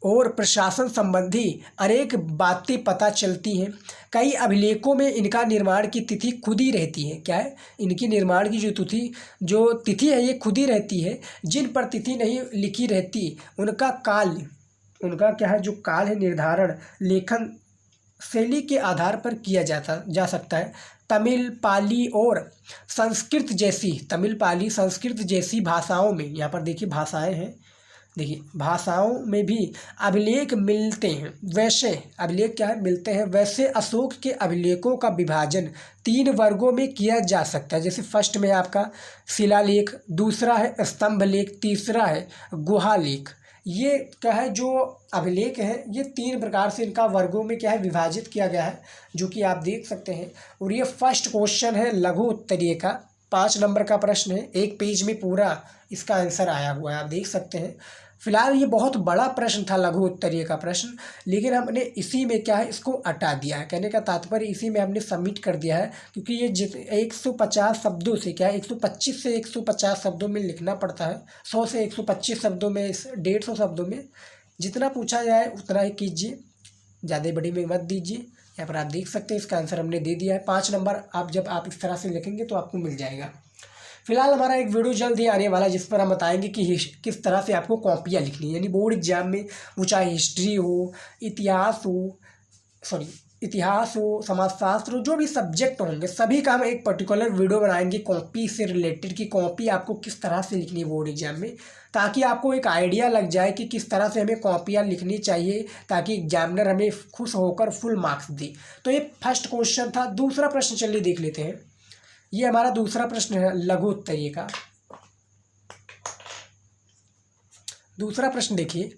और प्रशासन संबंधी अनेक बातें पता चलती हैं। कई अभिलेखों में इनका निर्माण की तिथि खुद ही रहती है। क्या है, इनकी निर्माण की जो तिथि है ये खुद ही रहती है। जिन पर तिथि नहीं लिखी रहती उनका क्या है, जो काल है निर्धारण लेखन शैली के आधार पर किया जा सकता है। तमिल पाली संस्कृत जैसी भाषाओं में, यहाँ पर देखिए भाषाएं हैं, देखिए भाषाओं में भी अभिलेख मिलते हैं। वैसे अभिलेख क्या है, मिलते हैं। वैसे अशोक के अभिलेखों का विभाजन 3 वर्गों में किया जा सकता है। जैसे फर्स्ट में आपका शिलालेख, दूसरा है स्तंभ लेख, तीसरा है गुहा लेख। ये क्या है, जो अभिलेख है ये 3 प्रकार से इनका वर्गों में क्या है विभाजित किया गया है, जो कि आप देख सकते हैं। और ये फर्स्ट क्वेश्चन है लघु उत्तरीय का, 5 नंबर का प्रश्न है। एक पेज में पूरा इसका आंसर आया हुआ है, आप देख सकते हैं। फिलहाल ये बहुत बड़ा प्रश्न था लघु उत्तरीय का प्रश्न, लेकिन हमने इसी में क्या है इसको हटा दिया है। कहने का तात्पर्य इसी में हमने सबमिट कर दिया है, क्योंकि ये 150 शब्दों से क्या है 125 से 150 शब्दों में लिखना पड़ता है। 100 से 125 शब्दों में, 150 शब्दों में जितना पूछा जाए उतना ही कीजिए, ज़्यादा बड़ी में मत दीजिए। यहाँ पर आप देख सकते हैं इसका आंसर हमने दे दिया है। 5 नंबर आप जब आप इस तरह से लिखेंगे तो आपको मिल जाएगा। फिलहाल हमारा एक वीडियो जल्द ही आने वाला है, जिस पर हम बताएंगे कि किस तरह से आपको कॉपियाँ लिखनी है, यानी बोर्ड एग्जाम में वो चाहे हिस्ट्री हो, इतिहास हो, समाजशास्त्र हो, जो भी सब्जेक्ट होंगे सभी का हम एक पर्टिकुलर वीडियो बनाएंगे कॉपी से रिलेटेड, कि कॉपी आपको किस तरह से लिखनी है बोर्ड एग्जाम में, ताकि आपको एक आइडिया लग जाए कि किस तरह से हमें कॉपियाँ लिखनी चाहिए, ताकि एग्जामिनर हमें खुश होकर फुल मार्क्स दे। तो ये फर्स्ट क्वेश्चन था। दूसरा प्रश्न चलिए देख लेते हैं। ये हमारा दूसरा प्रश्न है लघु उत्तरीय का। दूसरा प्रश्न देखिए,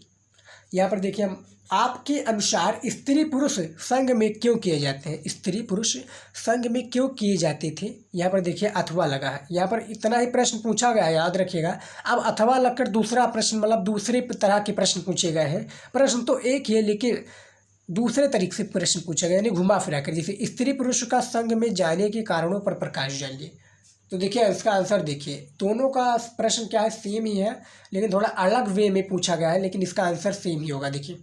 यहाँ पर देखिए हम, आपके अनुसार स्त्री पुरुष संघ में क्यों किए जाते हैं? स्त्री पुरुष संघ में क्यों किए जाते थे? यहाँ पर देखिए अथवा लगा है, यहाँ पर इतना ही प्रश्न पूछा गया है, याद रखिएगा। अब अथवा लगकर दूसरा प्रश्न, मतलब दूसरे तरह के प्रश्न पूछे गए हैं। प्रश्न तो एक ही है, लेकिन दूसरे तरीके से प्रश्न पूछा गया, यानी घुमा फिरा कर। जैसे स्त्री पुरुष का संघ में जाने के कारणों पर प्रकाश डालिए। तो देखिए इसका आंसर देखिए, दोनों का प्रश्न क्या है, सेम ही है, लेकिन थोड़ा अलग वे में पूछा गया है, लेकिन इसका आंसर सेम ही होगा। देखिए,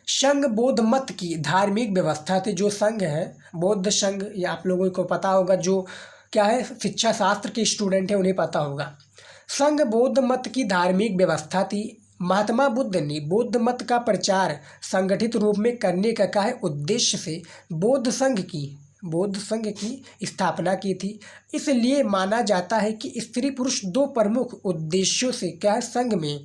संघ बौद्ध मत की धार्मिक व्यवस्था थी। जो संघ है बौद्ध संघ, ये आप लोगों को पता होगा, जो क्या है शिक्षा शास्त्र के स्टूडेंट है उन्हें पता होगा। संघ बौद्ध मत की धार्मिक व्यवस्था थी। महात्मा बुद्ध ने बौद्ध मत का प्रचार संगठित रूप में करने का क्या है उद्देश्य से बौद्ध संघ की स्थापना की थी। इसलिए माना जाता है कि स्त्री पुरुष 2 प्रमुख उद्देश्यों से संघ में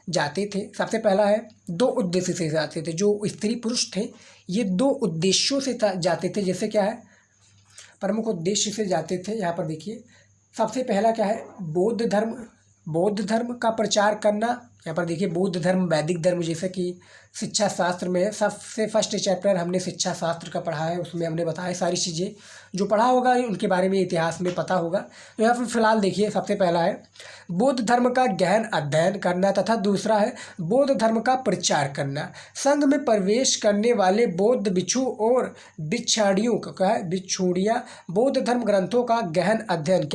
जाते थे। सबसे पहला है 2 उद्देश्य से जाते थे। जो स्त्री पुरुष थे ये 2 उद्देश्यों से जाते थे। जैसे क्या है, प्रमुख उद्देश्य से जाते थे। यहाँ पर देखिए, सबसे पहला क्या है, बौद्ध धर्म का प्रचार करना। यहाँ पर देखिए बौद्ध धर्म, वैदिक धर्म, जैसे कि शिक्षा शास्त्र में है। सबसे फर्स्ट चैप्टर हमने शिक्षा शास्त्र का पढ़ा है, उसमें हमने बताया सारी चीज़ें। जो पढ़ा होगा उनके बारे में इतिहास में पता होगा। तो यहाँ पर फिलहाल देखिए, सबसे पहला है बौद्ध धर्म का गहन अध्ययन करना, तथा दूसरा है बौद्ध धर्म का प्रचार करना। संघ में प्रवेश करने वाले बौद्ध भिक्षु और भिक्षुड़ियाँ बौद्ध धर्म ग्रंथों का गहन अध्ययन,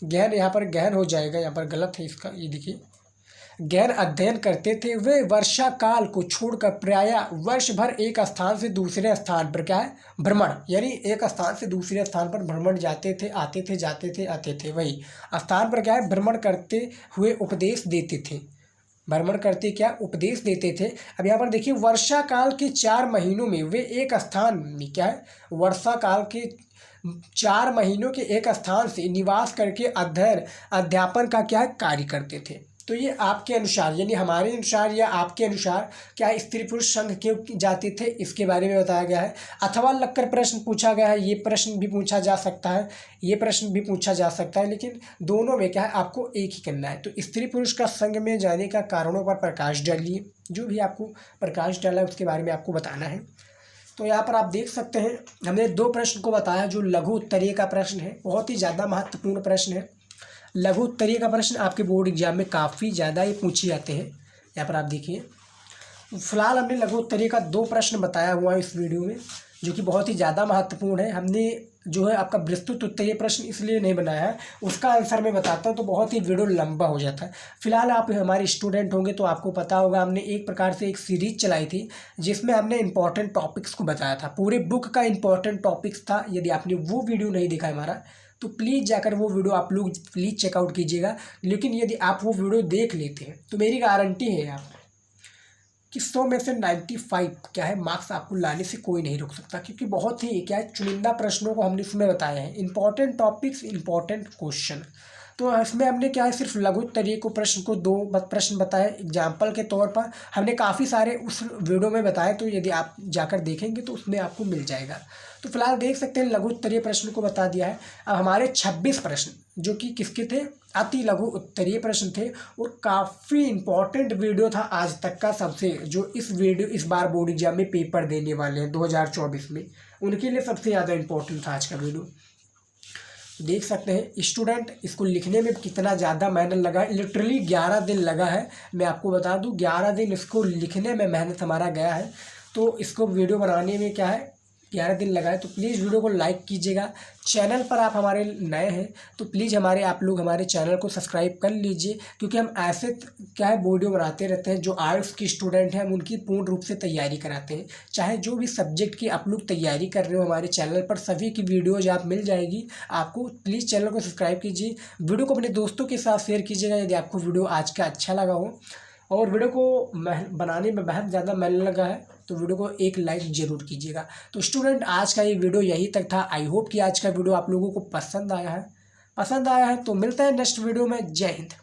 गहन, यहाँ पर गहन हो जाएगा, यहाँ पर गलत है इसका, ये देखिए, गहन अध्ययन करते थे। वे वर्षा काल को छोड़कर प्रायः वर्ष भर एक स्थान से दूसरे स्थान पर भ्रमण, यानी एक स्थान से दूसरे स्थान पर भ्रमण जाते थे, आते थे, जाते थे, आते थे। वही स्थान पर भ्रमण करते हुए उपदेश देते थे। उपदेश देते थे। अब यहाँ पर देखिए, वर्षा काल के 4 महीनों में वे एक स्थान में वर्षा काल के 4 महीनों के एक स्थान से निवास करके अध्यापन का कार्य करते थे। तो ये आपके अनुसार, यानी हमारे अनुसार या आपके अनुसार स्त्री पुरुष संघ क्यों जाते थे, इसके बारे में बताया गया है। अथवा लगकर प्रश्न पूछा गया है, ये प्रश्न भी पूछा जा सकता है, ये प्रश्न भी पूछा जा सकता है, लेकिन दोनों में आपको एक ही करना है। तो स्त्री पुरुष का संघ में जाने का कारणों पर प्रकाश डालिए। जो भी आपको प्रकाश डाला है उसके बारे में आपको बताना है। तो यहाँ पर आप देख सकते हैं, हमने 2 प्रश्न को बताया। जो लघु उत्तरीय का प्रश्न है बहुत ही ज़्यादा महत्वपूर्ण प्रश्न है। लघु उत्तरीय का प्रश्न आपके बोर्ड एग्जाम में काफ़ी ज़्यादा ही पूछे जाते हैं। यहाँ पर आप देखिए, फिलहाल हमने लघु उत्तरीय का 2 प्रश्न बताया हुआ है इस वीडियो में, जो कि बहुत ही ज़्यादा महत्वपूर्ण है। हमने जो है आपका विस्तृत उत्तरीय प्रश्न इसलिए नहीं बनाया है, उसका आंसर मैं बताता हूँ तो बहुत ही वीडियो लंबा हो जाता है। फिलहाल आप हमारे स्टूडेंट होंगे तो आपको पता होगा, हमने एक प्रकार से एक सीरीज चलाई थी जिसमें हमने इंपॉर्टेंट टॉपिक्स को बताया था, पूरे बुक का इंपॉर्टेंट टॉपिक्स था। यदि आपने वो वीडियो नहीं देखा हमारा तो प्लीज़ जाकर वो वीडियो आप लोग प्लीज़ चेकआउट कीजिएगा। लेकिन यदि आप वो वीडियो देख लेते हैं तो मेरी गारंटी है आप कि 100 में से 95 क्या है मार्क्स आपको लाने से कोई नहीं रोक सकता, क्योंकि बहुत ही क्या है चुनिंदा प्रश्नों को हमने इसमें बताया है, इंपॉर्टेंट टॉपिक्स इंपॉर्टेंट क्वेश्चन। तो इसमें हमने क्या है सिर्फ लघु उत्तरीय को प्रश्न को 2 प्रश्न बताए एग्जाम्पल के तौर पर, हमने काफ़ी सारे उस वीडियो में बताए, तो यदि आप जाकर देखेंगे तो उसमें आपको मिल जाएगा। तो फिलहाल देख सकते हैं लघु उत्तरीय प्रश्न को बता दिया है। अब हमारे 26 प्रश्न जो कि किसके थे, अति लघु उत्तरीय प्रश्न थे, और काफ़ी इंपॉर्टेंट वीडियो था आज तक का सबसे, जो इस बार बोर्ड एग्जाम में पेपर देने वाले हैं 2024 में, उनके लिए सबसे ज़्यादा इंपॉर्टेंट था आज का वीडियो। देख सकते हैं स्टूडेंट इसको लिखने में कितना ज़्यादा मेहनत लगा है, लिटरली 11 दिन लगा है। मैं आपको बता दूं 11 दिन इसको लिखने में मेहनत हमारा गया है। तो इसको वीडियो बनाने में क्या है 11 दिन लगा है। तो प्लीज़ वीडियो को लाइक कीजिएगा। चैनल पर आप हमारे नए हैं तो प्लीज़ आप लोग हमारे चैनल को सब्सक्राइब कर लीजिए, क्योंकि हम ऐसे क्या है वीडियो बनाते रहते हैं जो आर्ट्स की स्टूडेंट हैं हम उनकी पूर्ण रूप से तैयारी कराते हैं। चाहे जो भी सब्जेक्ट की आप लोग तैयारी कर रहे हो हमारे चैनल पर सभी की वीडियोज आप मिल जाएगी आपको। प्लीज़ चैनल को सब्सक्राइब कीजिए, वीडियो को अपने दोस्तों के साथ शेयर कीजिएगा यदि आपको वीडियो आज का अच्छा लगा हो, और वीडियो को बनाने में बहुत ज़्यादा मेहनत लगा है तो वीडियो को एक लाइक ज़रूर कीजिएगा। तो स्टूडेंट आज का ये वीडियो यही तक था। आई होप कि आज का वीडियो आप लोगों को पसंद आया है तो मिलते हैं नेक्स्ट वीडियो में। जय हिंद।